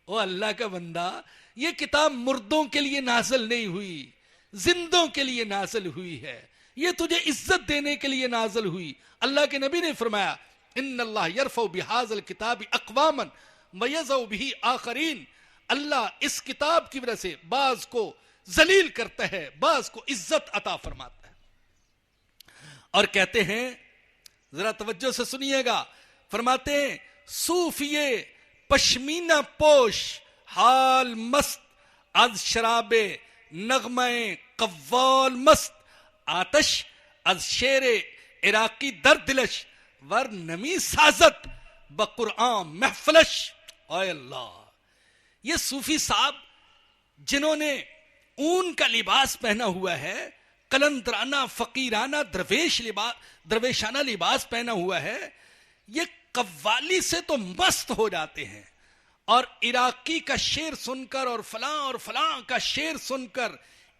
او اللہ کا بندہ، یہ کتاب مردوں کے لیے نازل نہیں ہوئی، زندوں کے لیے نازل ہوئی ہے، یہ تجھے عزت دینے کے لیے نازل ہوئی۔ اللہ کے نبی نے فرمایا، ان اللہ یرفع بہذا الکتاب اقواما ویضع بہ آخرین۔ اللہ اس کتاب کی وجہ سے بعض کو ذلیل کرتا ہے، بعض کو عزت عطا فرماتا ہے۔ اور کہتے ہیں، ذرا توجہ سے سنیے گا، فرماتے ہیں، صوفیے پشمینہ پوش حال مست از شراب نغمہ قوال مست، آتش از شیر عراقی در دلش، ور نمی سازت بقرآن محفلش۔ اے اللہ، یہ صوفی صاحب جنہوں نے اون کا لباس پہنا ہوا ہے، قلندرانہ فقیرانہ درویشانہ لباس پہنا ہوا ہے، یہ قوالی سے تو مست ہو جاتے ہیں، اور عراقی کا شعر سن کر اور فلاں کا شعر سن کر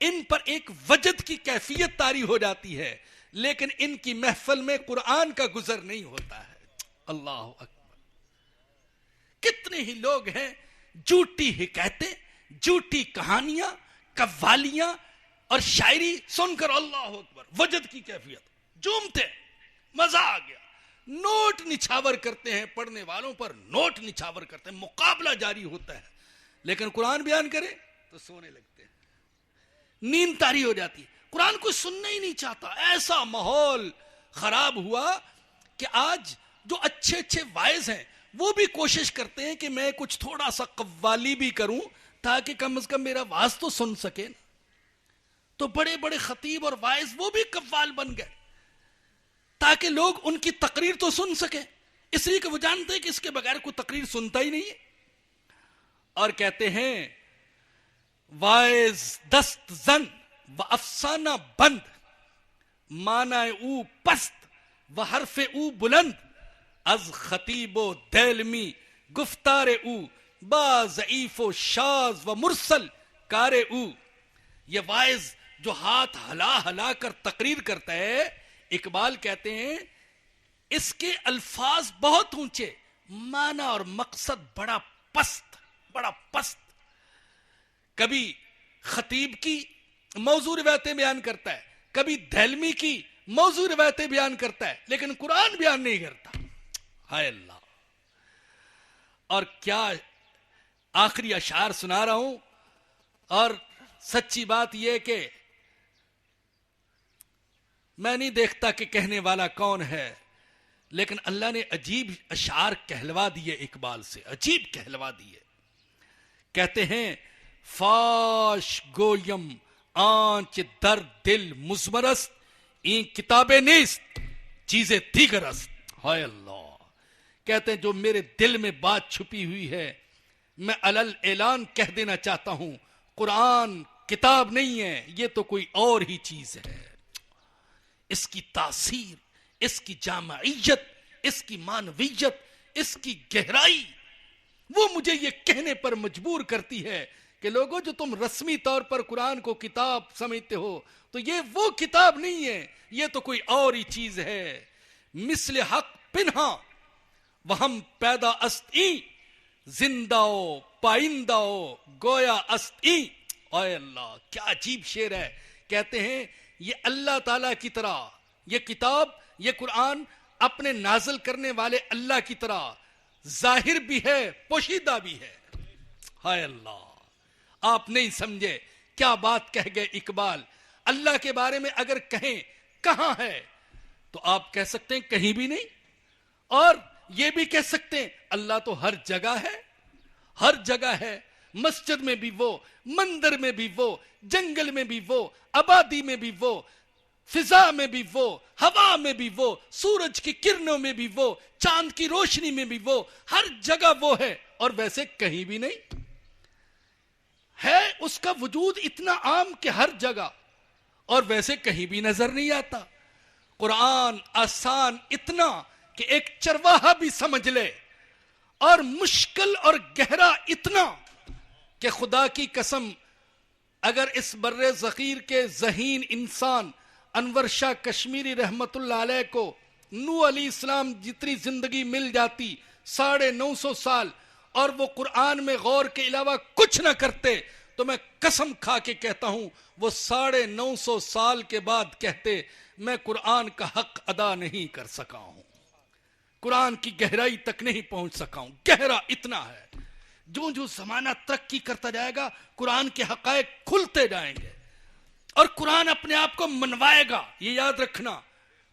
ان پر ایک وجد کی کیفیت طاری ہو جاتی ہے، لیکن ان کی محفل میں قرآن کا گزر نہیں ہوتا ہے۔ اللہ اکبر! کتنے ہی لوگ ہیں جھوٹی حکایتیں، جھوٹی کہانیاں، قوالیاں اور شاعری سن کر اللہ اکبر وجد کی کیفیت، جھومتے، مزہ آ گیا، نوٹ نچھاور کرتے ہیں، پڑھنے والوں پر نوٹ نچھاور کرتے ہیں، مقابلہ جاری ہوتا ہے، لیکن قرآن بیان کرے تو سونے لگتے ہیں، نیند طاری ہو جاتی ہے، قرآن کوئی سننا ہی نہیں چاہتا۔ ایسا ماحول خراب ہوا کہ آج جو اچھے اچھے وائز ہیں وہ بھی کوشش کرتے ہیں کہ میں کچھ تھوڑا سا قوالی بھی کروں تاکہ کم از کم میرا واز تو سن سکے۔ تو بڑے بڑے خطیب اور وائز وہ بھی قوال بن گئے تاکہ لوگ ان کی تقریر تو سن سکیں، اس لیے کہ وہ جانتے ہیں کہ اس کے بغیر کوئی تقریر سنتا ہی نہیں ہے۔ اور کہتے ہیں وائز دست زن و افسانہ بند، معنی او پست و حرف او بلند، از خطیب و دیلمی گفتار او با ضعیف و شاذ و مرسل کار او۔ یہ وائز جو ہاتھ ہلا ہلا کر تقریر کرتا ہے، اقبال کہتے ہیں اس کے الفاظ بہت اونچے، معنی اور مقصد بڑا پست۔ کبھی خطیب کی موضوع روایتیں بیان کرتا ہے، کبھی دہلمی کی موضوع روایتیں بیان کرتا ہے، لیکن قرآن بیان نہیں کرتا۔ ہائے اللہ! اور کیا آخری اشعار سنا رہا ہوں، اور سچی بات یہ کہ میں نہیں دیکھتا کہ کہنے والا کون ہے، لیکن اللہ نے عجیب اشعار کہلوا دیے اقبال سے، عجیب کہلوا دیے۔ کہتے ہیں فاش گویم آنچ در دل مزمرست، این کتابیں نیست چیزیں دیگر است۔ ہائے اللہ! کہتے ہیں جو میرے دل میں بات چھپی ہوئی ہے میں علل اعلان کہہ دینا چاہتا ہوں، قرآن کتاب نہیں ہے، یہ تو کوئی اور ہی چیز ہے۔ اس کی تاثیر، اس کی جامعیت، اس کی معنویت، اس کی گہرائی، وہ مجھے یہ کہنے پر مجبور کرتی ہے کہ لوگوں جو تم رسمی طور پر قرآن کو کتاب سمجھتے ہو تو یہ وہ کتاب نہیں ہے، یہ تو کوئی اور ہی چیز ہے۔ مثل حق پنہا وہم پیدا استی، زندہ و پائندہ و گویا استی۔ اے اللہ! کیا عجیب شعر ہے۔ کہتے ہیں یہ اللہ تعالیٰ کی طرح، یہ کتاب، یہ قرآن اپنے نازل کرنے والے اللہ کی طرح ظاہر بھی ہے، پوشیدہ بھی ہے۔ ہائے اللہ! آپ نہیں سمجھے کیا بات کہہ گئے اقبال۔ اللہ کے بارے میں اگر کہیں کہاں ہے تو آپ کہہ سکتے ہیں کہیں بھی نہیں، اور یہ بھی کہہ سکتے ہیں اللہ تو ہر جگہ ہے، ہر جگہ ہے، مسجد میں بھی وہ، مندر میں بھی وہ، جنگل میں بھی وہ، آبادی میں بھی وہ، فضا میں بھی وہ، ہوا میں بھی وہ، سورج کی کرنوں میں بھی وہ، چاند کی روشنی میں بھی وہ، ہر جگہ وہ ہے، اور ویسے کہیں بھی نہیں ہے۔ اس کا وجود اتنا عام کہ ہر جگہ، اور ویسے کہیں بھی نظر نہیں آتا۔ قرآن آسان اتنا کہ ایک چرواہا بھی سمجھ لے، اور مشکل اور گہرا اتنا کہ خدا کی قسم اگر اس بر ذخیر کے ذہین انسان انور شاہ کشمیری رحمت اللہ علیہ کو نوح علیہ السلام جتنی زندگی مل جاتی، 950 سال، اور وہ قرآن میں غور کے علاوہ کچھ نہ کرتے، تو میں قسم کھا کے کہتا ہوں وہ 950 سال کے بعد کہتے میں قرآن کا حق ادا نہیں کر سکا ہوں، قرآن کی گہرائی تک نہیں پہنچ سکا ہوں۔ گہرا اتنا ہے، جو زمانہ ترقی کرتا جائے گا قرآن کے حقائق کھلتے جائیں گے، اور قرآن اپنے آپ کو منوائے گا۔ یہ یاد رکھنا،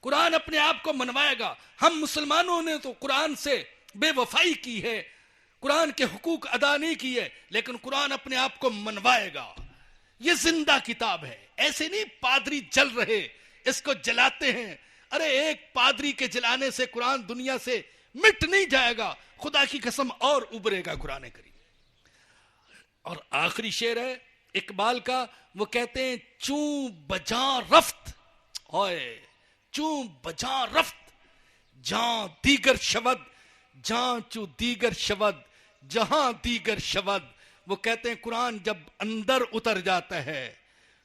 قرآن اپنے آپ کو منوائے گا۔ ہم مسلمانوں نے تو قرآن سے بے وفائی کی ہے، قرآن کے حقوق ادا نہیں کیے، لیکن قرآن اپنے آپ کو منوائے گا. یہ زندہ کتاب ہے، ایسے نہیں پادری جل رہے اس کو جلاتے ہیں. ارے ایک پادری کے جلانے سے قرآن دنیا سے مٹ نہیں جائے گا، خدا کی قسم اور ابھرے گا قرآن کریم. اور آخری شعر ہے اقبال کا، وہ کہتے ہیں چوں بجاں رفت، ہوئے چوں بجاں رفت جہاں دیگر شود، جہاں چوں دیگر شود جہاں دیگر شود. وہ کہتے ہیں قرآن جب اندر اتر جاتا ہے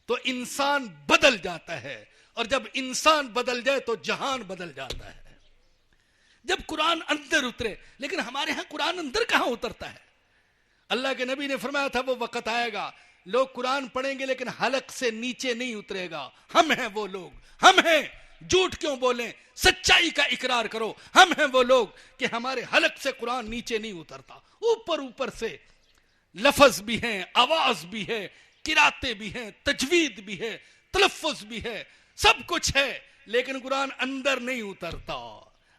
تو انسان بدل جاتا ہے، اور جب انسان بدل جائے تو جہان بدل جاتا ہے. جب قرآن اندر اترے، لیکن ہمارے ہاں قرآن اندر کہاں اترتا ہے؟ اللہ کے نبی نے فرمایا تھا وہ وقت آئے گا لوگ قرآن پڑھیں گے لیکن حلق سے نیچے نہیں اترے گا. ہم ہیں وہ لوگ، ہم ہیں، جھوٹ کیوں بولیں، سچائی کا اقرار کرو. ہم ہیں وہ لوگ کہ ہمارے حلق سے قرآن نیچے نہیں اترتا، اوپر اوپر سے لفظ بھی ہیں، آواز بھی ہے، قراتیں بھی ہیں، تجوید بھی ہے، تلفظ بھی ہے، سب کچھ ہے، لیکن قرآن اندر نہیں اترتا.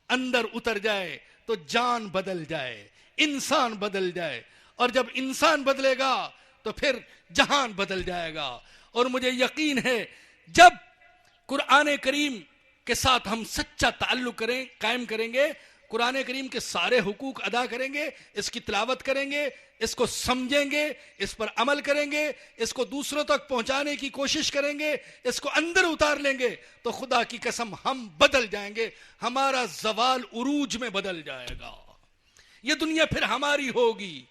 اندر اتر جائے تو جان بدل جائے، انسان بدل جائے، اور جب انسان بدلے گا تو پھر جہان بدل جائے گا. اور مجھے یقین ہے جب قرآن کریم کے ساتھ ہم سچا تعلق قائم کریں گے، قرآن کریم کے سارے حقوق ادا کریں گے، اس کی تلاوت کریں گے، اس کو سمجھیں گے، اس پر عمل کریں گے، اس کو دوسروں تک پہنچانے کی کوشش کریں گے، اس کو اندر اتار لیں گے، تو خدا کی قسم ہم بدل جائیں گے. ہمارا زوال عروج میں بدل جائے گا، یہ دنیا پھر ہماری ہوگی.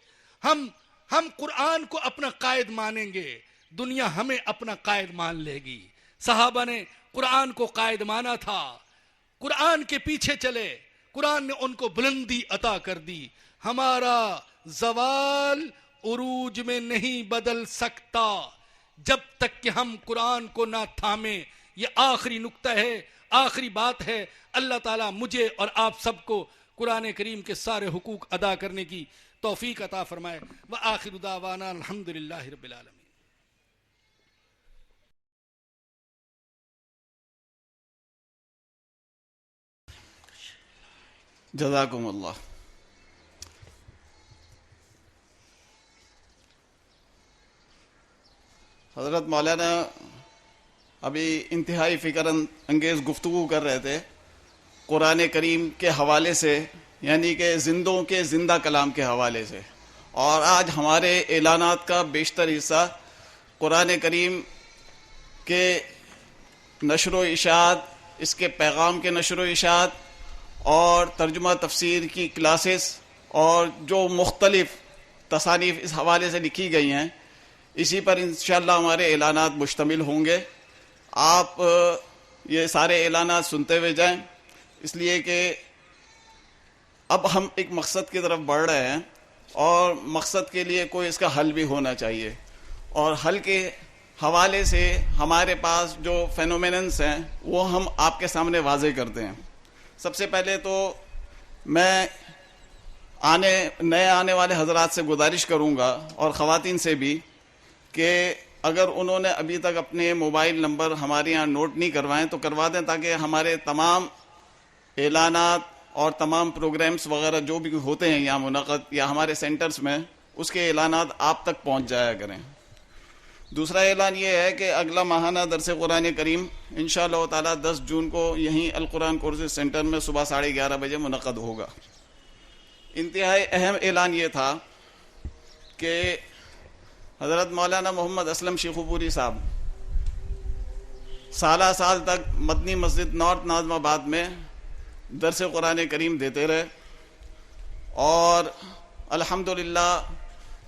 ہم قرآن کو اپنا قائد مانیں گے، دنیا ہمیں اپنا قائد مان لے گی. صحابہ نے قرآن کو قائد مانا تھا، قرآن کے پیچھے چلے، قرآن نے ان کو بلندی عطا کر دی. ہمارا زوال عروج میں نہیں بدل سکتا جب تک کہ ہم قرآن کو نہ تھامیں. یہ آخری نقطہ ہے، آخری بات ہے. اللہ تعالیٰ مجھے اور آپ سب کو قرآن کریم کے سارے حقوق ادا کرنے کی توفیق عطا فرمائے. وآخر دعوانا الحمدللہ رب العالمین. جزاکم اللہ. حضرت مولانا ابھی انتہائی فکر انگیز گفتگو کر رہے تھے قرآن کریم کے حوالے سے، یعنی کہ زندوں کے زندہ کلام کے حوالے سے. اور آج ہمارے اعلانات کا بیشتر حصہ قرآن کریم کے نشر و اشاعت، اس کے پیغام کے نشر و اشاعت اور ترجمہ تفسیر کی کلاسز اور جو مختلف تصانیف اس حوالے سے لکھی گئی ہیں، اسی پر انشاءاللہ ہمارے اعلانات مشتمل ہوں گے. آپ یہ سارے اعلانات سنتے ہوئے جائیں، اس لیے کہ اب ہم ایک مقصد کی طرف بڑھ رہے ہیں، اور مقصد کے لیے کوئی اس کا حل بھی ہونا چاہیے. اور حل کے حوالے سے ہمارے پاس جو فینومیننس ہیں وہ ہم آپ کے سامنے واضح کرتے ہیں. سب سے پہلے تو میں نئے آنے والے حضرات سے گزارش کروں گا، اور خواتین سے بھی، کہ اگر انہوں نے ابھی تک اپنے موبائل نمبر ہمارے یہاں نوٹ نہیں کروائیں تو کروا دیں، تاکہ ہمارے تمام اعلانات اور تمام پروگرامز وغیرہ جو بھی ہوتے ہیں یہاں منعقد یا ہمارے سینٹرز میں، اس کے اعلانات آپ تک پہنچ جایا کریں. دوسرا اعلان یہ ہے کہ اگلا ماہانہ درس قرآن کریم انشاءاللہ تعالی 10 جون کو یہیں القرآن کورسز سینٹر میں صبح 11:30 بجے منعقد ہوگا. انتہائی اہم اعلان یہ تھا کہ حضرت مولانا محمد اسلم شیخو پوری صاحب سالہ سال تک مدنی مسجد نارتھ ناظم آباد میں درس قرآن کریم دیتے رہے، اور الحمدللہ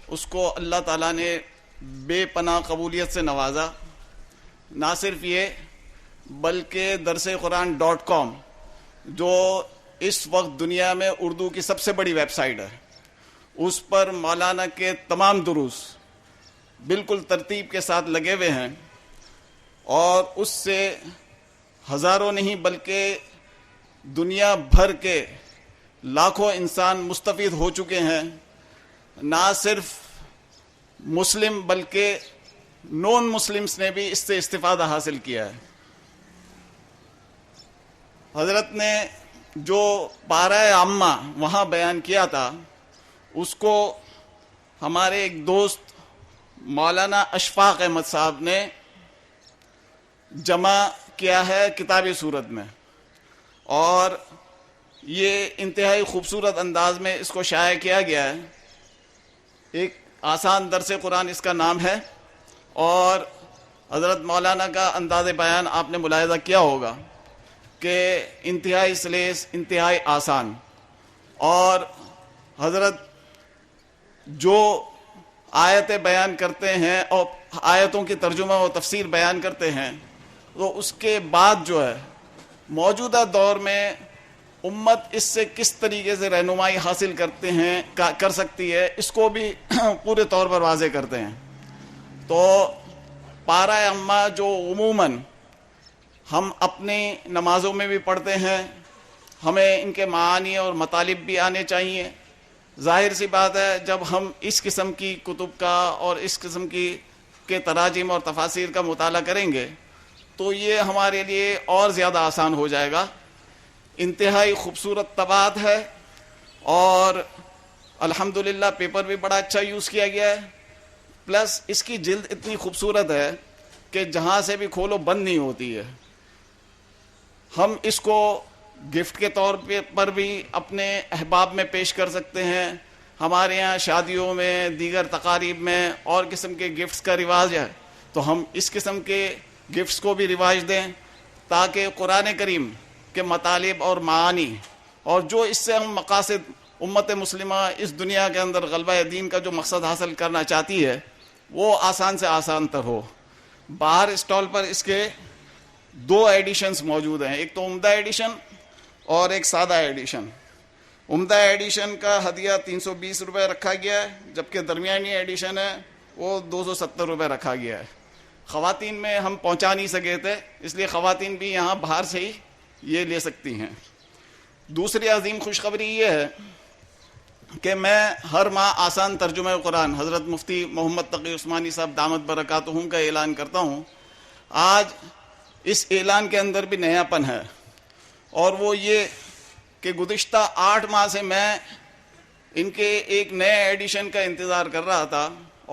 اس کو اللہ تعالیٰ نے بے پناہ قبولیت سے نوازا. نہ صرف یہ بلکہ درس قرآن .com جو اس وقت دنیا میں اردو کی سب سے بڑی ویب سائٹ ہے، اس پر مولانا کے تمام دروس بالکل ترتیب کے ساتھ لگے ہوئے ہیں، اور اس سے ہزاروں نہیں بلکہ دنیا بھر کے لاکھوں انسان مستفید ہو چکے ہیں. نہ صرف مسلم بلکہ نون مسلمز نے بھی اس سے استفادہ حاصل کیا ہے. حضرت نے جو پارہ عامہ وہاں بیان کیا تھا، اس کو ہمارے ایک دوست مولانا اشفاق احمد صاحب نے جمع کیا ہے کتابی صورت میں، اور یہ انتہائی خوبصورت انداز میں اس کو شائع کیا گیا ہے۔ ایک آسان درس قرآن اس کا نام ہے، اور حضرت مولانا کا انداز بیان آپ نے ملاحظہ کیا ہوگا کہ انتہائی سلیس، انتہائی آسان، اور حضرت جو آیتیں بیان کرتے ہیں اور آیتوں کی ترجمہ و تفسیر بیان کرتے ہیں، تو اس کے بعد جو ہے موجودہ دور میں امت اس سے کس طریقے سے رہنمائی حاصل کر سکتی ہے، اس کو بھی پورے طور پر واضح کرتے ہیں۔ تو پارہ اما جو عموماً ہم اپنی نمازوں میں بھی پڑھتے ہیں، ہمیں ان کے معانی اور مطالب بھی آنے چاہیے۔ ظاہر سی بات ہے جب ہم اس قسم کی کتب کا اور اس قسم کے تراجم اور تفاسیر کا مطالعہ کریں گے تو یہ ہمارے لیے اور زیادہ آسان ہو جائے گا۔ انتہائی خوبصورت طباعت ہے، اور الحمدللہ پیپر بھی بڑا اچھا یوز کیا گیا ہے، پلس اس کی جلد اتنی خوبصورت ہے کہ جہاں سے بھی کھولو بند نہیں ہوتی ہے۔ ہم اس کو گفٹ کے طور پر بھی اپنے احباب میں پیش کر سکتے ہیں۔ ہمارے یہاں شادیوں میں، دیگر تقاریب میں اور قسم کے گفٹس کا رواج ہے، تو ہم اس قسم کے گفٹس کو بھی رواج دیں تاکہ قرآن کریم کے مطالب اور معانی اور جو اس سے ہم مقاصد امت مسلمہ اس دنیا کے اندر غلبہ دین کا جو مقصد حاصل کرنا چاہتی ہے وہ آسان سے آسان تر ہو۔ باہر اسٹال پر اس کے 2 ایڈیشنز موجود ہیں، ایک تو عمدہ ایڈیشن اور ایک سادہ ایڈیشن۔ عمدہ ایڈیشن کا ہدیہ 320 روپے رکھا گیا ہے، جبکہ درمیانی ایڈیشن ہے وہ 270 روپے رکھا گیا ہے۔ خواتین میں ہم پہنچا نہیں سکے تھے، اس لیے خواتین بھی یہاں باہر سے ہی یہ لے سکتی ہیں۔ دوسری عظیم خوشخبری یہ ہے کہ میں ہر ماہ آسان ترجمہ قرآن حضرت مفتی محمد تقی عثمانی صاحب دامت برکاتہم کا اعلان کرتا ہوں۔ آج اس اعلان کے اندر بھی نیا پن ہے، اور وہ یہ کہ گزشتہ 8 ماہ سے میں ان کے ایک نئے ایڈیشن کا انتظار کر رہا تھا،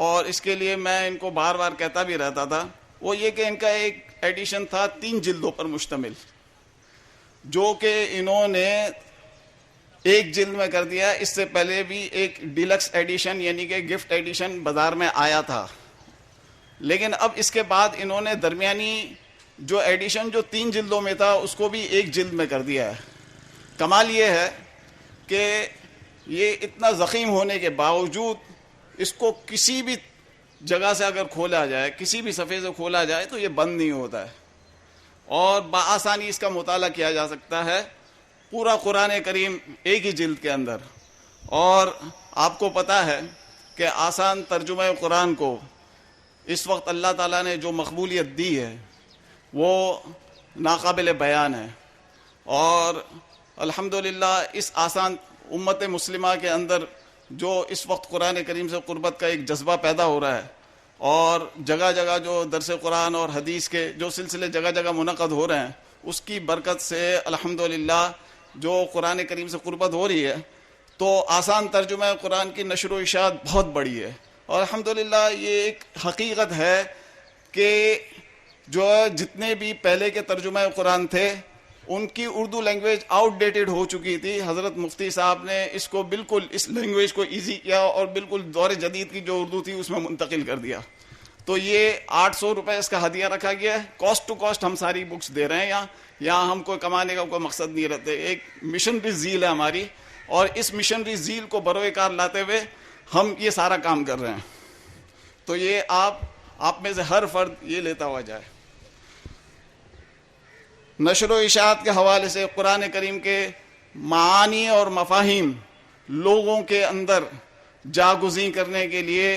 اور اس کے لیے میں ان کو بار بار کہتا بھی رہتا تھا۔ وہ یہ کہ ان کا ایک ایڈیشن تھا 3 جلدوں پر مشتمل، جو کہ انہوں نے ایک جلد میں کر دیا۔ اس سے پہلے بھی ایک ڈیلکس ایڈیشن یعنی کہ گفٹ ایڈیشن بازار میں آیا تھا، لیکن اب اس کے بعد انہوں نے درمیانی جو ایڈیشن جو 3 جلدوں میں تھا اس کو بھی ایک جلد میں کر دیا ہے۔ کمال یہ ہے کہ یہ اتنا ضخیم ہونے کے باوجود اس کو کسی بھی جگہ سے اگر کھولا جائے، کسی بھی صفحے سے کھولا جائے تو یہ بند نہیں ہوتا ہے، اور بآسانی اس کا مطالعہ کیا جا سکتا ہے، پورا قرآن کریم ایک ہی جلد کے اندر۔ اور آپ کو پتہ ہے کہ آسان ترجمہ قرآن کو اس وقت اللہ تعالیٰ نے جو مقبولیت دی ہے وہ ناقابل بیان ہے، اور الحمدللہ اس آسان امت مسلمہ کے اندر جو اس وقت قرآن کریم سے قربت کا ایک جذبہ پیدا ہو رہا ہے، اور جگہ جگہ جو درس قرآن اور حدیث کے جو سلسلے جگہ جگہ منعقد ہو رہے ہیں، اس کی برکت سے الحمدللہ جو قرآن کریم سے قربت ہو رہی ہے، تو آسان ترجمہ قرآن کی نشر و اشاعت بہت بڑی ہے۔ اور الحمدللہ یہ ایک حقیقت ہے کہ جو جتنے بھی پہلے کے ترجمہ قرآن تھے ان کی اردو لینگویج آؤٹ ڈیٹڈ ہو چکی تھی۔ حضرت مفتی صاحب نے اس کو بالکل اس لینگویج کو ایزی کیا اور بالکل دور جدید کی جو اردو تھی اس میں منتقل کر دیا۔ تو یہ 800 روپے اس کا ہدیہ رکھا گیا ہے، کاسٹ ٹو کاسٹ ہم ساری بکس دے رہے ہیں۔ یہاں ہم کوئی کمانے کا کوئی مقصد نہیں رکھتے، ایک مشنری زیل ہے ہماری، اور اس مشنری زیل کو بروئے کار لاتے ہوئے ہم یہ سارا کام کر رہے ہیں۔ تو یہ آپ میں سے ہر فرد یہ لیتا ہوا جائے۔ نشر و اشاعت کے حوالے سے قرآن کریم کے معانی اور مفاہیم لوگوں کے اندر جاگزین کرنے کے لیے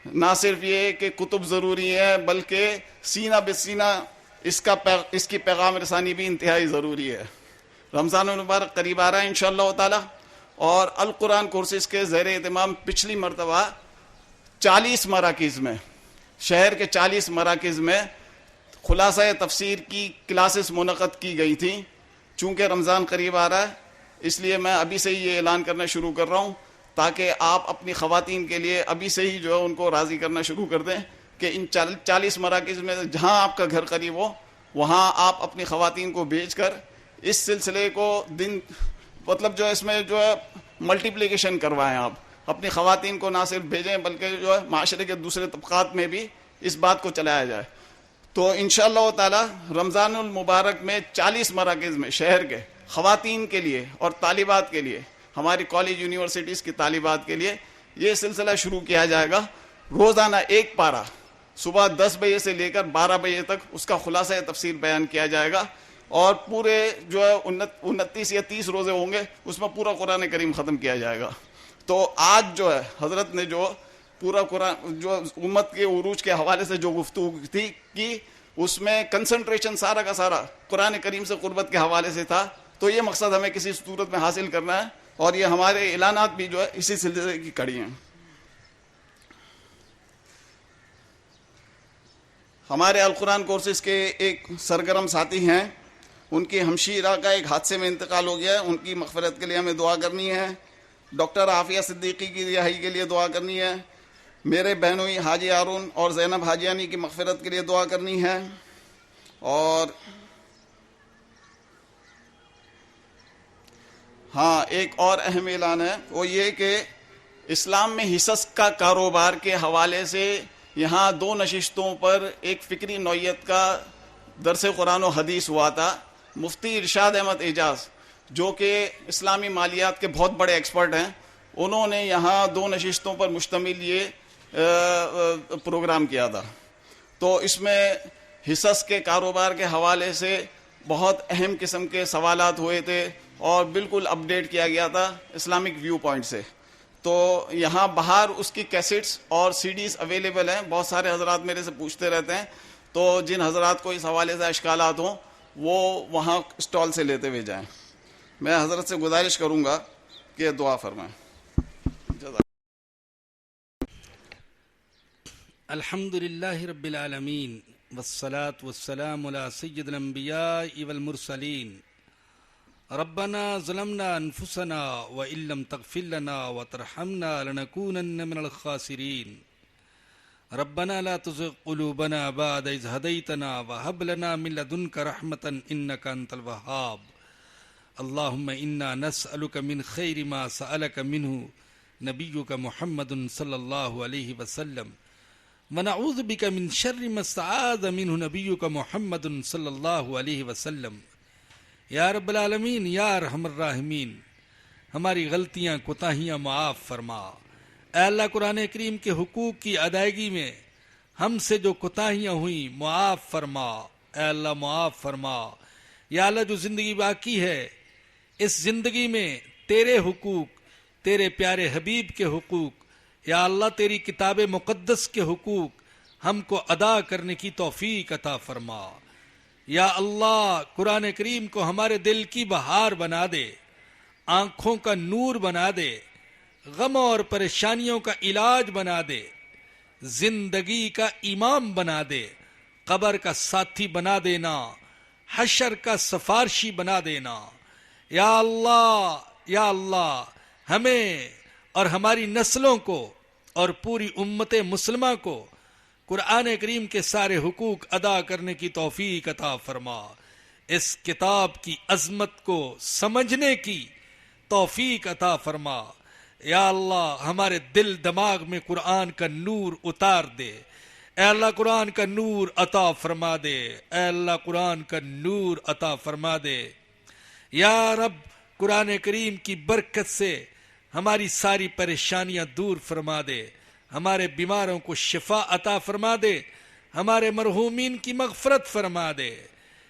نہ صرف یہ کہ کتب ضروری ہیں بلکہ سینہ بسینہ اس کی پیغام رسانی بھی انتہائی ضروری ہے۔ رمضان المبارک قریب آ رہا ہے انشاءاللہ تعالی، اور القرآن کورسز کے زیر اہتمام پچھلی مرتبہ 40 مراکز میں، شہر کے 40 مراکز میں خلاصہ تفسیر کی کلاسز منعقد کی گئی تھیں۔ چونکہ رمضان قریب آ رہا ہے اس لیے میں ابھی سے ہی یہ اعلان کرنا شروع کر رہا ہوں تاکہ آپ اپنی خواتین کے لیے ابھی سے ہی جو ہے ان کو راضی کرنا شروع کر دیں کہ ان 40 مراکز میں جہاں آپ کا گھر قریب ہو وہاں آپ اپنی خواتین کو بھیج کر اس سلسلے کو مطلب جو اس میں جو ہے ملٹیپلیکیشن کروائیں. آپ اپنی خواتین کو نہ صرف بھیجیں بلکہ جو ہے معاشرے کے دوسرے طبقات میں بھی اس بات کو چلایا جائے. تو انشاءاللہ تعالی رمضان المبارک میں 40 مراکز میں شہر کے خواتین کے لیے اور طالبات کے لیے، ہماری کالج یونیورسٹیز کی طالبات کے لیے یہ سلسلہ شروع کیا جائے گا. روزانہ ایک پارہ صبح 10 بجے سے لے کر 12 بجے تک اس کا خلاصہ تفصیل بیان کیا جائے گا، اور پورے جو ہے 29 یا 30 روزے ہوں گے اس میں پورا قرآن کریم ختم کیا جائے گا. تو آج جو ہے حضرت نے جو پورا قرآن جو امت کے عروج کے حوالے سے جو گفتگو تھی کی، اس میں کنسنٹریشن سارا کا سارا قرآن کریم سے قربت کے حوالے سے تھا. تو یہ مقصد ہمیں کسی صورت میں حاصل کرنا ہے، اور یہ ہمارے اعلانات بھی جو ہے اسی سلسلے کی کڑی ہیں. ہمارے القرآن کورسز کے ایک سرگرم ساتھی ہیں، ان کی ہمشیرہ کا ایک حادثے میں انتقال ہو گیا ہے، ان کی مغفرت کے لیے ہمیں دعا کرنی ہے. ڈاکٹر عافیہ صدیقی کی رہائی کے لیے دعا کرنی ہے. میرے بہنوئی حاجی ہارون اور زینب حاجیانی کی مغفرت کے لیے دعا کرنی ہے. اور ہاں، ایک اور اہم اعلان ہے، وہ یہ کہ اسلام میں حصص کا کاروبار کے حوالے سے یہاں 2 نشستوں پر ایک فکری نوعیت کا درس قرآن و حدیث ہوا تھا. مفتی ارشاد احمد اعجاز جو کہ اسلامی مالیات کے بہت بڑے ایکسپرٹ ہیں، انہوں نے یہاں 2 نشستوں پر مشتمل یہ پروگرام کیا تھا. تو اس میں حصص کے کاروبار کے حوالے سے بہت اہم قسم کے سوالات ہوئے تھے، اور بالکل اپڈیٹ کیا گیا تھا اسلامک ویو پوائنٹ سے. تو یہاں باہر اس کی کیسٹس اور سی ڈیز اویلیبل ہیں. بہت سارے حضرات میرے سے پوچھتے رہتے ہیں، تو جن حضرات کو اس حوالے سے اشکالات ہوں وہ وہاں اسٹال سے لیتے ہوئے جائیں. میں حضرت سے گزارش کروں گا کہ دعا فرمائیں. الحمد للہ رب العالمین والصلاة والسلام علی سید الانبیاء والمرسلین. ربنا ظلمنا انفسنا وان لم تغفر لنا وترحمنا لنكونن من الخاسرین. ربنا لا تزغ قلوبنا بعد اذ هديتنا وهب لنا من لدنك رحمة انك انت الوهاب. اللهم انا نسألك من خير ما سألك منه نبيك محمد صلى الله عليه وسلم، ونعوذ بك من شر ما استعاذ منه نبيك محمد صلی اللہ علیہ وسلم. یا رب العالمین، یا ارحم الراحمین، ہماری غلطیاں کوتاہیاں معاف فرما. اے اللہ، قرآن کریم کے حقوق کی ادائیگی میں ہم سے جو کوتاہیاں ہوئیں معاف فرما. اے اللہ معاف فرما. یا اللہ، جو زندگی باقی ہے اس زندگی میں تیرے حقوق، تیرے پیارے حبیب کے حقوق، یا اللہ تیری کتاب مقدس کے حقوق ہم کو ادا کرنے کی توفیق عطا فرما. یا اللہ، قرآن کریم کو ہمارے دل کی بہار بنا دے، آنکھوں کا نور بنا دے، غم اور پریشانیوں کا علاج بنا دے، زندگی کا امام بنا دے، قبر کا ساتھی بنا دینا، حشر کا سفارشی بنا دینا. یا اللہ، یا اللہ، ہمیں اور ہماری نسلوں کو اور پوری امت مسلمہ کو قرآن کریم کے سارے حقوق ادا کرنے کی توفیق عطا فرما. اس کتاب کی عظمت کو سمجھنے کی توفیق عطا فرما. یا اللہ، ہمارے دل دماغ میں قرآن کا نور اتار دے. اے اللہ، قرآن کا نور عطا فرما دے. اے اللہ، قرآن کا نور عطا فرما دے. یا رب، قرآن کریم کی برکت سے ہماری ساری پریشانیاں دور فرما دے، ہمارے بیماروں کو شفا عطا فرما دے، ہمارے مرحومین کی مغفرت فرما دے.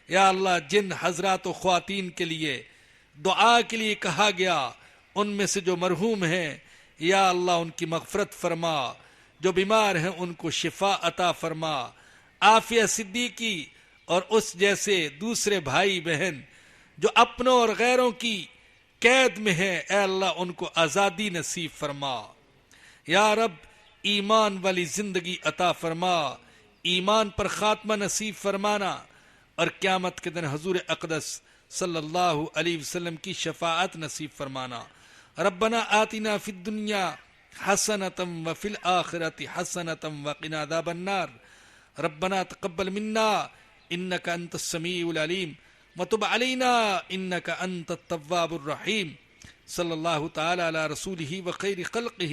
یا اللہ، جن حضرات و خواتین کے لیے دعا کے لیے کہا گیا ان میں سے جو مرحوم ہیں، یا اللہ ان کی مغفرت فرما. جو بیمار ہیں ان کو شفا عطا فرما. عافیہ صدیقی اور اس جیسے دوسرے بھائی بہن جو اپنوں اور غیروں کی قید میں ہے، اے اللہ ان کو آزادی نصیب فرما. یا رب، ایمان والی زندگی عطا فرما، ایمان پر خاتمہ نصیب فرمانا، اور قیامت کے دن حضور اقدس صلی اللہ علیہ وسلم کی شفاعت نصیب فرمانا. ربنا آتنا فی الدنیا حسنۃ وفی الآخرۃ حسنۃ وقنا عذاب النار ربنا تقبل منا انک انت السمیع العلیم وتب علینا انک انت التواب الرحیم صلی اللہ تعالی علی رسولہ وخیر خلقہ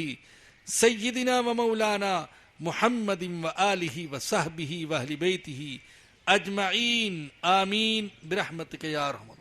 سیدنا و مولانا محمد وآلہ وصحبہ واہل بیتہ اجمعین آمین برحمتک یا ارحم